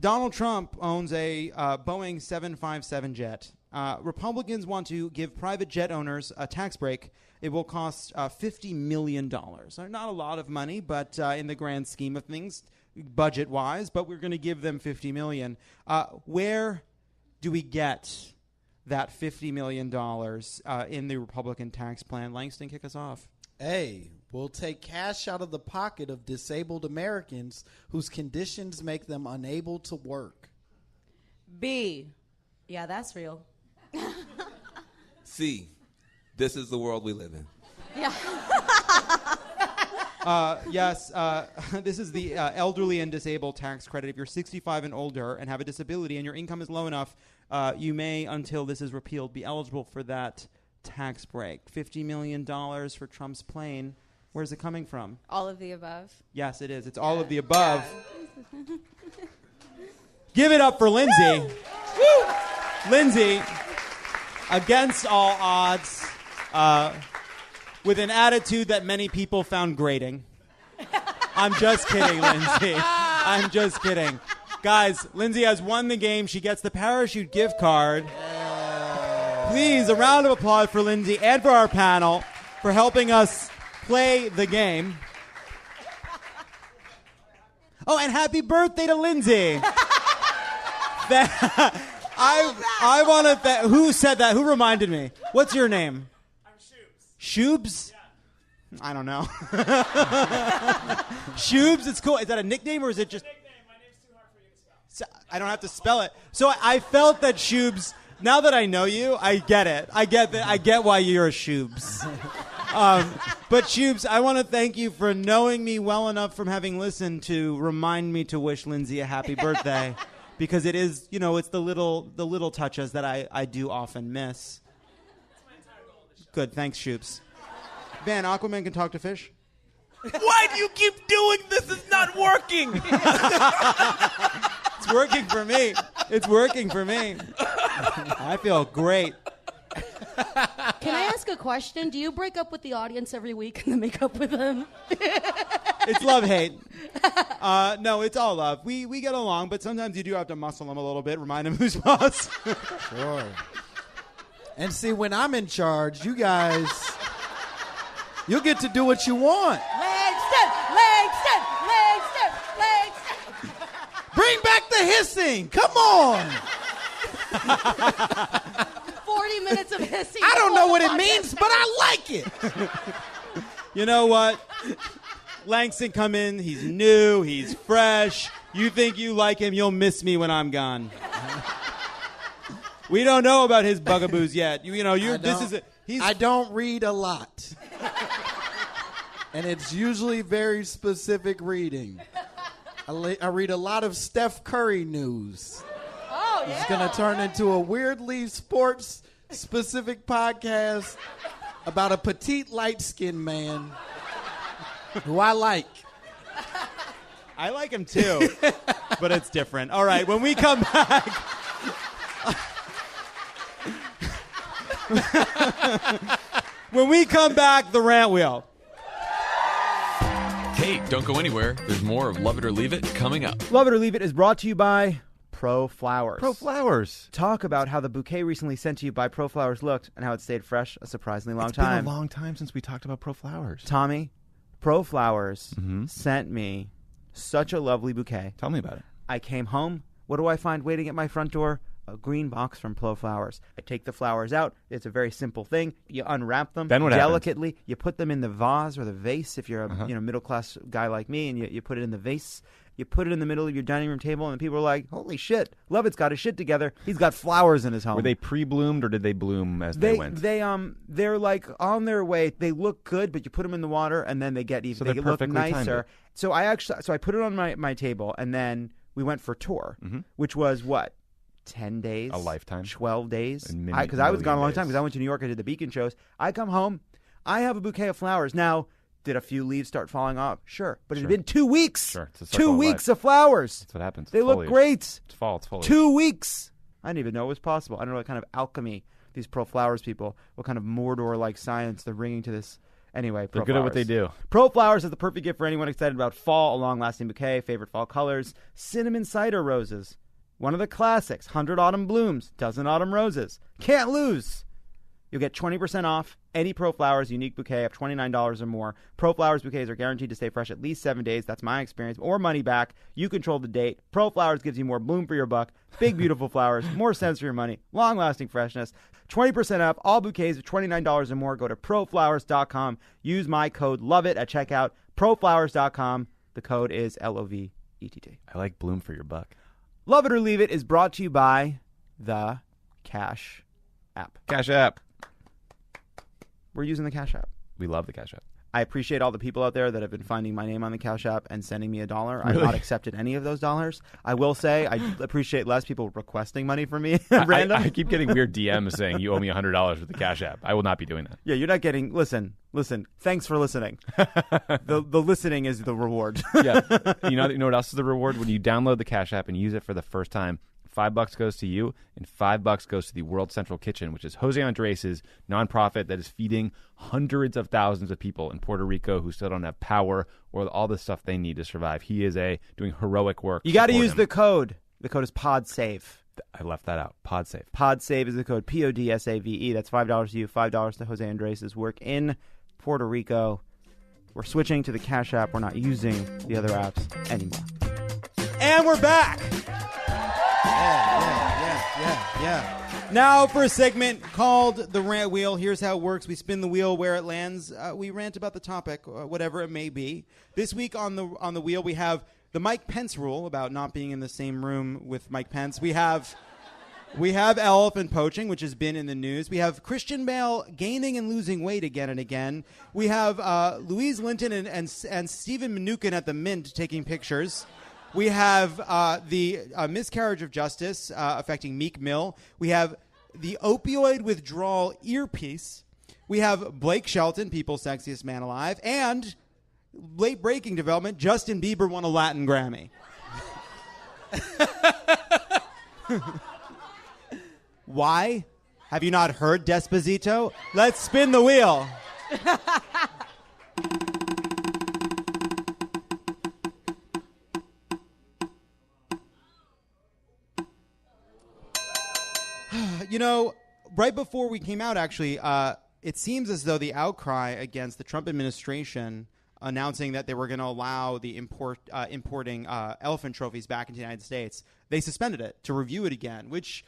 Donald Trump owns a Boeing 757 jet. Republicans want to give private jet owners a tax break. It will cost $50 million. Not a lot of money, but in the grand scheme of things, budget-wise, but we're going to give them $50 million. Where do we get that $50 million in the Republican tax plan? Langston, kick us off. A, we'll take cash out of the pocket of disabled Americans whose conditions make them unable to work. B, yeah, that's real. C, this is the world we live in. Yeah. Yes, this is the elderly and disabled tax credit. If you're 65 and older and have a disability and your income is low enough, you may, until this is repealed, be eligible for that tax break. $50 million for Trump's plane. Where's it coming from? All of the above. Yes, it is. It's all of the above. Yeah. Give it up for Lindsay. Lindsay, against all odds, with an attitude that many people found grating. I'm just kidding, Lindsay. I'm just kidding. Guys, Lindsay has won the game. She gets the parachute gift card. Please, a round of applause for Lindsay and for our panel for helping us play the game. Oh, and happy birthday to Lindsay. I want to who said that? Who reminded me? What's your name? I'm Shoobs. Shoobs? Yeah. I don't know. Shoobs, it's cool. Is that a nickname or is it just... Nickname. My name's too hard for you to spell. So, I don't have to spell it. So I felt that Shoobs, now that I know you, I get it. I get why you're a Shoobs. But Shoobs, I want to thank you for knowing me well enough from having listened to remind me to wish Lindsay a happy birthday. Because it is, it's the little touches that I do often miss. That's my entire goal of the show. Good, thanks, Shoobs. Van, Aquaman can talk to fish? Why do you keep doing this? It's not working. It's working for me. It's working for me. I feel great. Can I ask a question? Do you break up with the audience every week and then make up with them? It's love-hate. No, it's all love. We get along, but sometimes you do have to muscle them a little bit, remind them who's boss. Sure. And see, when I'm in charge, you guys, you'll get to do what you want. Langston! Bring back the hissing. Come on. 40 minutes of hissing. I don't know what it means, but I like it. You know what? Langston come in. He's new. He's fresh. You think you like him, you'll miss me when I'm gone. We don't know about his bugaboos yet. I don't read a lot. And it's usually very specific reading. I read a lot of Steph Curry news. Oh, yeah. It's going to turn into a weirdly sports-specific podcast about a petite, light-skinned man who I like. I like him too, but it's different. All right, when we come back... When we come back, the rant wheel. Hey, don't go anywhere. There's more of Love It or Leave It coming up. Love It or Leave It is brought to you by Pro Flowers. Pro Flowers. Talk about how the bouquet recently sent to you by Pro Flowers looked and how it stayed fresh a surprisingly long time. It's been a long time since we talked about Pro Flowers. Tommy, Pro Flowers sent me such a lovely bouquet. Tell me about it. I came home. What do I find waiting at my front door? A green box from Pro Flowers. I take the flowers out. It's a very simple thing. You unwrap them then what delicately. happens? You put them in the vase or the vase if you're a middle-class guy like me, and you put it in the vase. You put it in the middle of your dining room table, and people are like, holy shit, Lovett's got his shit together. He's got flowers in his home. Were they pre-bloomed or did they bloom as they went? They're like on their way. They look good, but you put them in the water, and then they get even. So they they're look perfectly nicer. timed. So I put it on my table, and then we went for tour, which was what? 10 days? A lifetime. 12 days? Because Because I was gone a long time because I went to New York. I did the Beacon shows. I come home. I have a bouquet of flowers. Now, did a few leaves start falling off? Sure. But it had been 2 weeks. Sure. It's a circle 2 of weeks life. of flowers. That's what happens. They It's look foliage. great. It's fall. It's foliage. 2 weeks. I didn't even know it was possible. I don't know what kind of alchemy these Pro Flowers people, what kind of Mordor-like science they're bringing to this. Anyway, Pro They're good at Flowers. what they do. Pro Flowers is the perfect gift for anyone excited about fall, a long-lasting bouquet, favorite fall colors, cinnamon cider roses. One of the classics, 100 autumn blooms, dozen autumn roses. Can't lose. You'll get 20% off any Pro Flowers unique bouquet of $29 or more. Pro Flowers bouquets are guaranteed to stay fresh at least 7 days. That's my experience. Or money back. You control the date. Pro Flowers gives you more bloom for your buck. Big, beautiful flowers. More sense for your money. Long-lasting freshness. 20% off all bouquets of $29 or more. Go to proflowers.com. Use my code LOVEIT at checkout. Proflowers.com. The code is LOVETT. I like bloom for your buck. Love It or Leave It is brought to you by the Cash App. Cash App. We're using the Cash App. We love the Cash App. I appreciate all the people out there that have been finding my name on the Cash App and sending me $1. I've Really? not accepted any of those dollars. I will say I appreciate less people requesting money from me at random. I keep getting weird DMs saying you owe me $100 with the Cash App. I will not be doing that. Yeah, you're not getting... Listen. Thanks for listening. The listening is the reward. Yeah. You know what else is the reward? When you download the Cash App and use it for the first time, $5 goes to you, and $5 goes to the World Central Kitchen, which is Jose Andres' nonprofit that is feeding hundreds of thousands of people in Puerto Rico who still don't have power or all the stuff they need to survive. He is doing heroic work. You got to use the code. The code is PODSAVE. I left that out. PODSAVE. PODSAVE is the code, PODSAVE. That's $5 to you, $5 to Jose Andres' work in Puerto Rico. We're switching to the Cash App. We're not using the other apps anymore. And we're back. Yeah. Now for a segment called The Rant Wheel. Here's how it works. We spin the wheel where it lands. We rant about the topic, whatever it may be. This week on the wheel, we have the Mike Pence rule about not being in the same room with Mike Pence. We have elephant poaching, which has been in the news. We have Christian Bale gaining and losing weight again and again. We have Louise Linton and Stephen Mnuchin at the Mint taking pictures. We have the miscarriage of justice affecting Meek Mill. We have the opioid withdrawal earpiece. We have Blake Shelton, People's Sexiest Man Alive. And late breaking development, Justin Bieber won a Latin Grammy. Why? Have you not heard Despacito? Let's spin the wheel. You know, right before we came out, actually, it seems as though the outcry against the Trump administration announcing that they were going to allow the importing elephant trophies back into the United States, they suspended it to review it again, which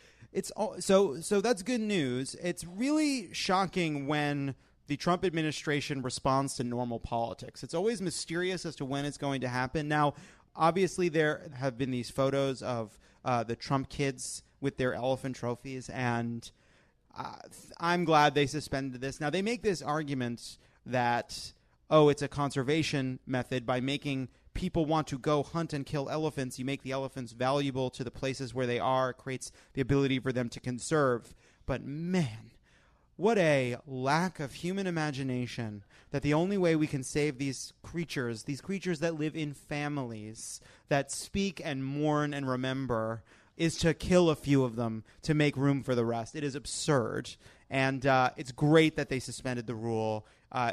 so that's good news. It's really shocking when the Trump administration responds to normal politics. It's always mysterious as to when it's going to happen. Now, obviously, there have been these photos of the Trump kids with their elephant trophies, and I'm glad they suspended this. Now, they make this argument that, it's a conservation method. By making people want to go hunt and kill elephants, you make the elephants valuable to the places where they are. It creates the ability for them to conserve. But man, what a lack of human imagination that the only way we can save these creatures that live in families, that speak and mourn and remember, is to kill a few of them to make room for the rest. It is absurd. And it's great that they suspended the rule.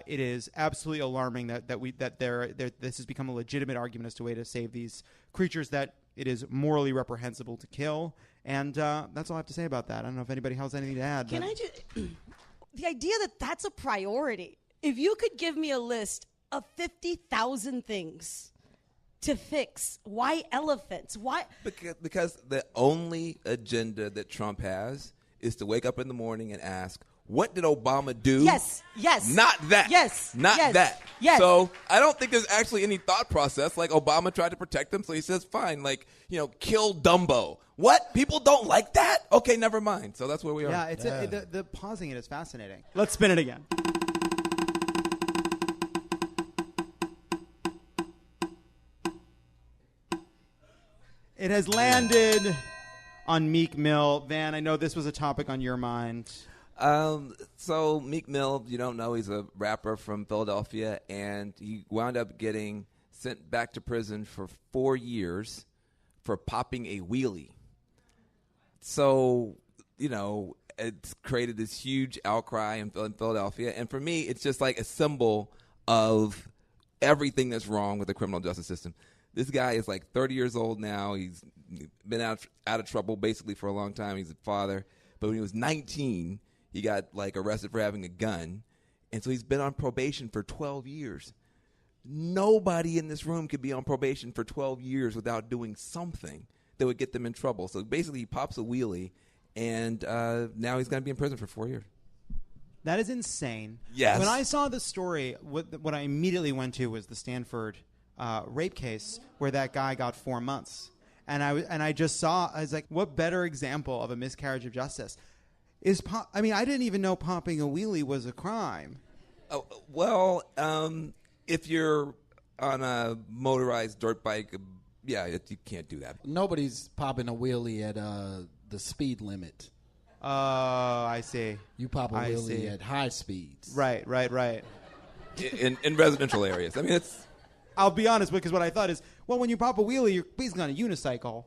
It is absolutely alarming that this has become a legitimate argument as to a way to save these creatures that it is morally reprehensible to kill. And that's all I have to say about that. I don't know if anybody has anything to add. Can I just... The idea that that's a priority. If you could give me a list of 50,000 things to fix, why elephants? Why? Because the only agenda that Trump has is to wake up in the morning and ask, what did Obama do? Yes. Not that. Yes. Not that. Yes. So I don't think there's actually any thought process. Like, Obama tried to protect them, so he says, fine, kill Dumbo. What? People don't like that? Okay, never mind. So that's where we are. Yeah, the pausing it is fascinating. Let's spin it again. It has landed on Meek Mill. Van, I know this was a topic on your mind. So Meek Mill, you don't know, he's a rapper from Philadelphia, and he wound up getting sent back to prison for 4 years for popping a wheelie. So, it's created this huge outcry in Philadelphia, and for me, it's just like a symbol of everything that's wrong with the criminal justice system. This guy is like 30 years old now. He's been out of trouble basically for a long time. He's a father. But when he was 19, he got arrested for having a gun. And so he's been on probation for 12 years. Nobody in this room could be on probation for 12 years without doing something that would get them in trouble. So basically he pops a wheelie, and now he's going to be in prison for 4 years. That is insane. Yes. When I saw the story, what I immediately went to was the Stanford rape case where that guy got 4 months. And I was like, what better example of a miscarriage of justice? I didn't even know popping a wheelie was a crime. If you're on a motorized dirt bike, you can't do that. Nobody's popping a wheelie at the speed limit. Oh, I see. You pop a wheelie at high speeds. Right. In residential areas. I'll be honest, because what I thought is, when you pop a wheelie, you're basically on a unicycle.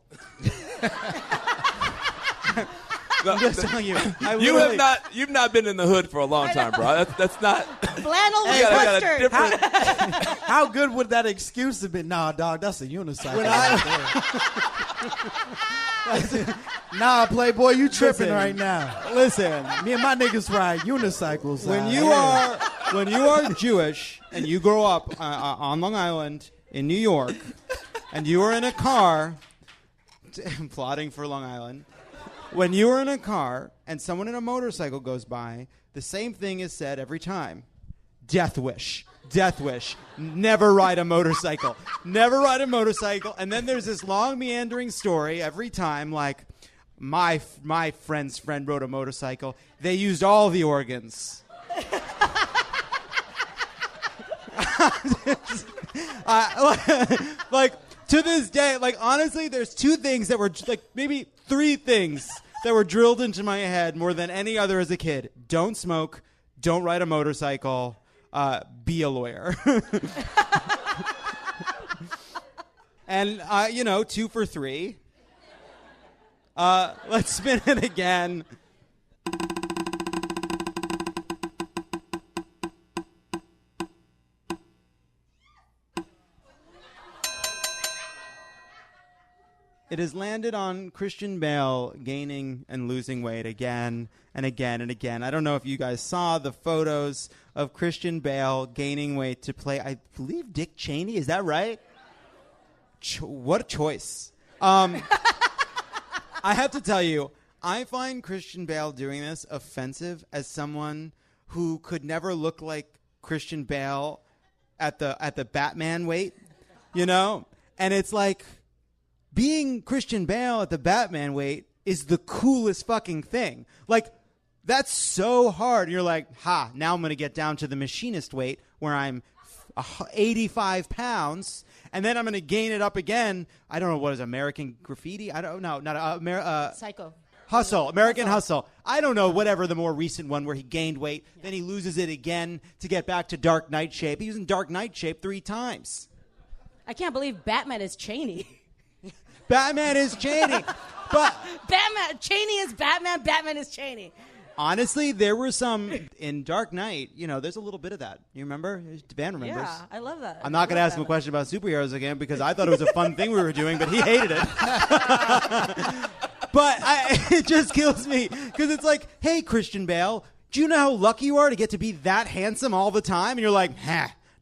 I'm just telling you. You've not been in the hood for a long time, bro. That's not. Flannel with mustard. How good would that excuse have been? Nah, dog, that's a unicycle. Nah, Playboy, you tripping right now. Listen, me and my niggas ride unicycles. When you are Jewish and you grow up on Long Island in New York, and you are in a car, plotting for Long Island. When you are in a car and someone in a motorcycle goes by, the same thing is said every time. Death wish. Death wish. Never ride a motorcycle. Never ride a motorcycle. And then there's this long meandering story every time, like, my friend's friend rode a motorcycle. They used all the organs. Like, to this day, like, honestly, there's two things that were, like, maybe three things that were drilled into my head more than any other as a kid. Don't smoke. Don't ride a motorcycle. Be a lawyer. And, 2 for 3. Let's spin it again. It has landed on Christian Bale gaining and losing weight again and again and again. I don't know if you guys saw the photos of Christian Bale gaining weight to play, I believe, Dick Cheney. Is that right? What a choice. I have to tell you, I find Christian Bale doing this offensive as someone who could never look like Christian Bale at the Batman weight, And it's like, being Christian Bale at the Batman weight is the coolest fucking thing. Like, that's so hard. You're like, now I'm going to get down to the machinist weight where I'm 85 pounds, and then I'm going to gain it up again. I don't know, what is American Graffiti? I don't know. Psycho. Hustle. American Hustle. I don't know, whatever the more recent one where he gained weight, then he loses it again to get back to Dark Knight shape. He was in Dark Knight shape 3 times. I can't believe Batman is Cheney. Batman is Cheney. But Cheney is Batman, Batman is Cheney. Honestly, there were some in Dark Knight, there's a little bit of that. You remember? Van remembers. Yeah, I love that. I'm not going to ask him a question about superheroes again because I thought it was a fun thing we were doing, but he hated it. But it just kills me because it's like, hey, Christian Bale, do you know how lucky you are to get to be that handsome all the time? And you're like,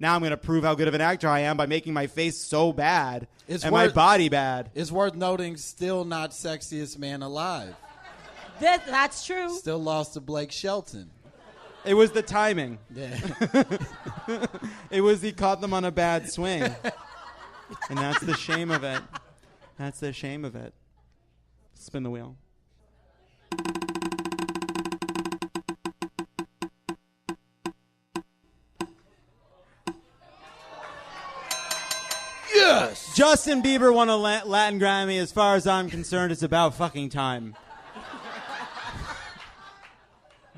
now I'm going to prove how good of an actor I am by making my face so bad my body bad. It's worth noting, still not sexiest man alive. That's true. Still lost to Blake Shelton. It was the timing. Yeah. It was he caught them on a bad swing. And that's the shame of it. That's the shame of it. Spin the wheel. Yes! Justin Bieber won a Latin Grammy. As far as I'm concerned, it's about fucking time.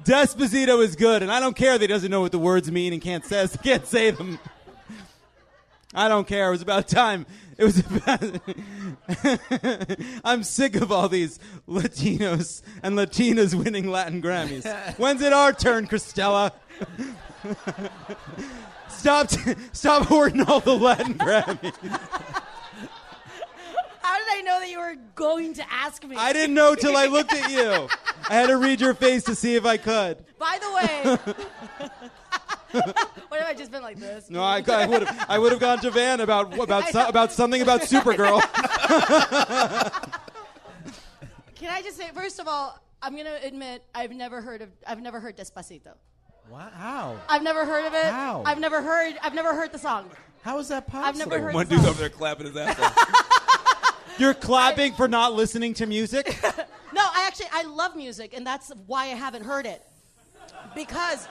Despacito is good, and I don't care that he doesn't know what the words mean and can't say them. I don't care. It was about time. It was about... I'm sick of all these Latinos and Latinas winning Latin Grammys. When's it our turn, Cristela? Stop hoarding all the Latin Grammys. How did I know that you were going to ask me? I didn't know till I looked at you. I had to read your face to see if I could. By the way, what if I just been like this? No, I would have gone to Van about something about Supergirl. Can I just say, first of all, I'm gonna admit I've never heard Despacito. Wow. I've never heard of it. How? I've never heard the song. How is that possible? I've never heard One the song. dude's over there clapping his ass off. You're clapping for not listening to music? No, I love music, and that's why I haven't heard it. Because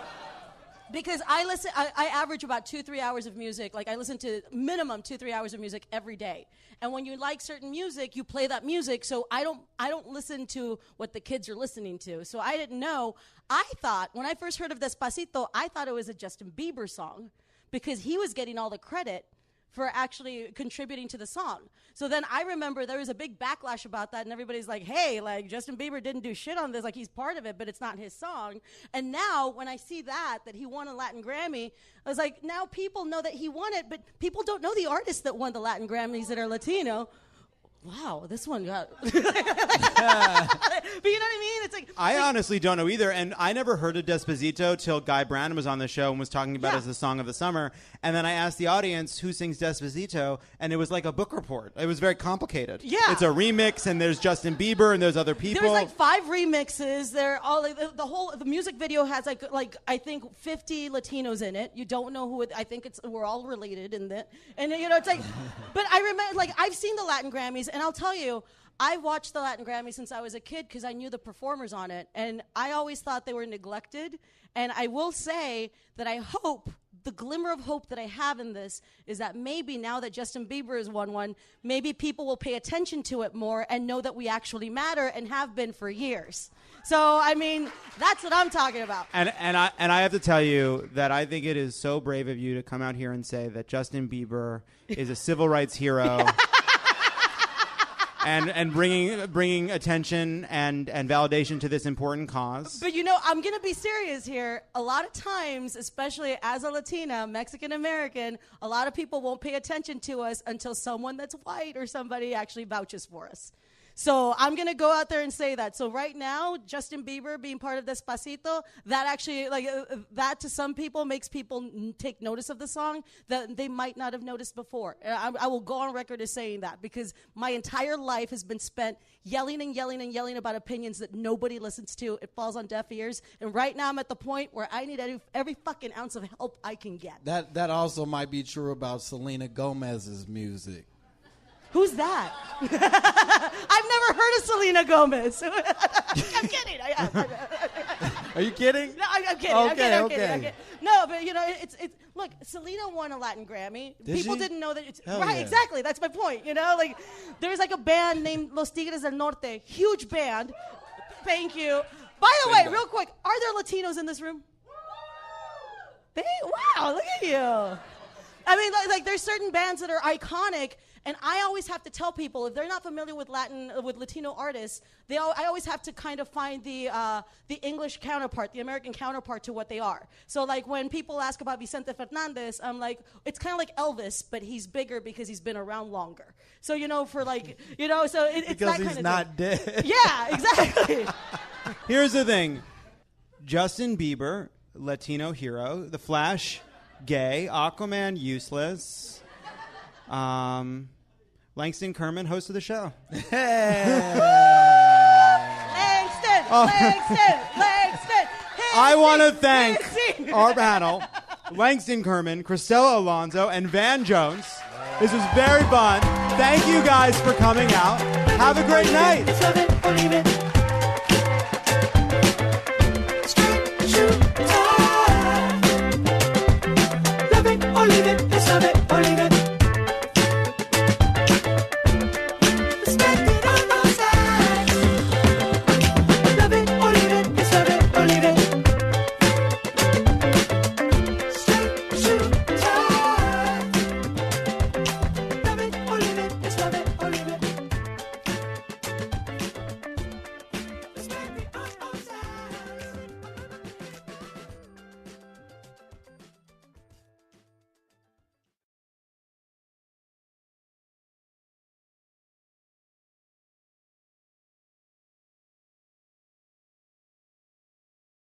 I average about 2-3 hours of music. Like, I listen to minimum 2-3 hours of music every day. And when you like certain music, you play that music. So I don't listen to what the kids are listening to. So I didn't know. I thought, when I first heard of Despacito, I thought it was a Justin Bieber song because he was getting all the credit for actually contributing to the song. So then I remember there was a big backlash about that, and everybody's like, hey, like, Justin Bieber didn't do shit on this. Like, he's part of it, but it's not his song. And now when I see that he won a Latin Grammy, I was like, now people know that he won it, but people don't know the artists that won the Latin Grammys that are Latino. Wow, this one got... But you know what I mean? It's like... I honestly don't know either, and I never heard of Despacito till Guy Branum was on the show and was talking about it as the song of the summer, and then I asked the audience who sings Despacito, and it was like a book report. It was very complicated. Yeah. It's a remix, and there's Justin Bieber, and there's other people. There's like 5 remixes. They're all like, the music video has like I think 50 Latinos in it. You don't know who I think we're all related in that. And you know, it's like, but I remember, like, I've seen the Latin Grammys, and I'll tell you, I watched the Latin Grammys since I was a kid because I knew the performers on it, and I always thought they were neglected. And I will say that I hope, the glimmer of hope that I have in this is that maybe now that Justin Bieber has won one, maybe people will pay attention to it more and know that we actually matter and have been for years. So, I mean, that's what I'm talking about. And I have to tell you that I think it is so brave of you to come out here and say that Justin Bieber is a civil rights hero. And bringing attention and validation to this important cause. But, you know, I'm going to be serious here. A lot of times, especially as a Latina, Mexican-American, a lot of people won't pay attention to us until someone that's white or somebody actually vouches for us. So I'm going to go out there and say that. So right now, Justin Bieber being part of Despacito, that actually, like, that to some people makes people take notice of the song that they might not have noticed before. I will go on record as saying that because my entire life has been spent yelling and yelling and yelling about opinions that nobody listens to. It falls on deaf ears. And right now I'm at the point where I need every fucking ounce of help I can get. That also might be true about Selena Gomez's music. Who's that? I've never heard of Selena Gomez. I'm kidding. Are you kidding? No, I'm kidding. Okay, I'm kidding. No, but you know, it's look. Selena won a Latin Grammy. People didn't know that. It's right. Yeah. Exactly. That's my point. You know, like there's like a band named Los Tigres del Norte, huge band. Thank you. By the way, real quick, are there Latinos in this room? Wow, look at you. I mean, like there's certain bands that are iconic. And I always have to tell people, if they're not familiar with Latino artists, I always have to kind of find the English counterpart, the American counterpart to what they are. So, like, when people ask about Vicente Fernandez, I'm like, it's kind of like Elvis, but he's bigger because he's been around longer. So, you know, for like, you know, so it's because that kind of he's not dead. Yeah, exactly. Here's the thing. Justin Bieber, Latino hero. The Flash, gay. Aquaman, useless. Langston Kerman, host of the show. Langston! I want to thank our panel, Langston Kerman, Cristela Alonzo, and Van Jones. This was very fun. Thank you guys for coming out. Have a great night.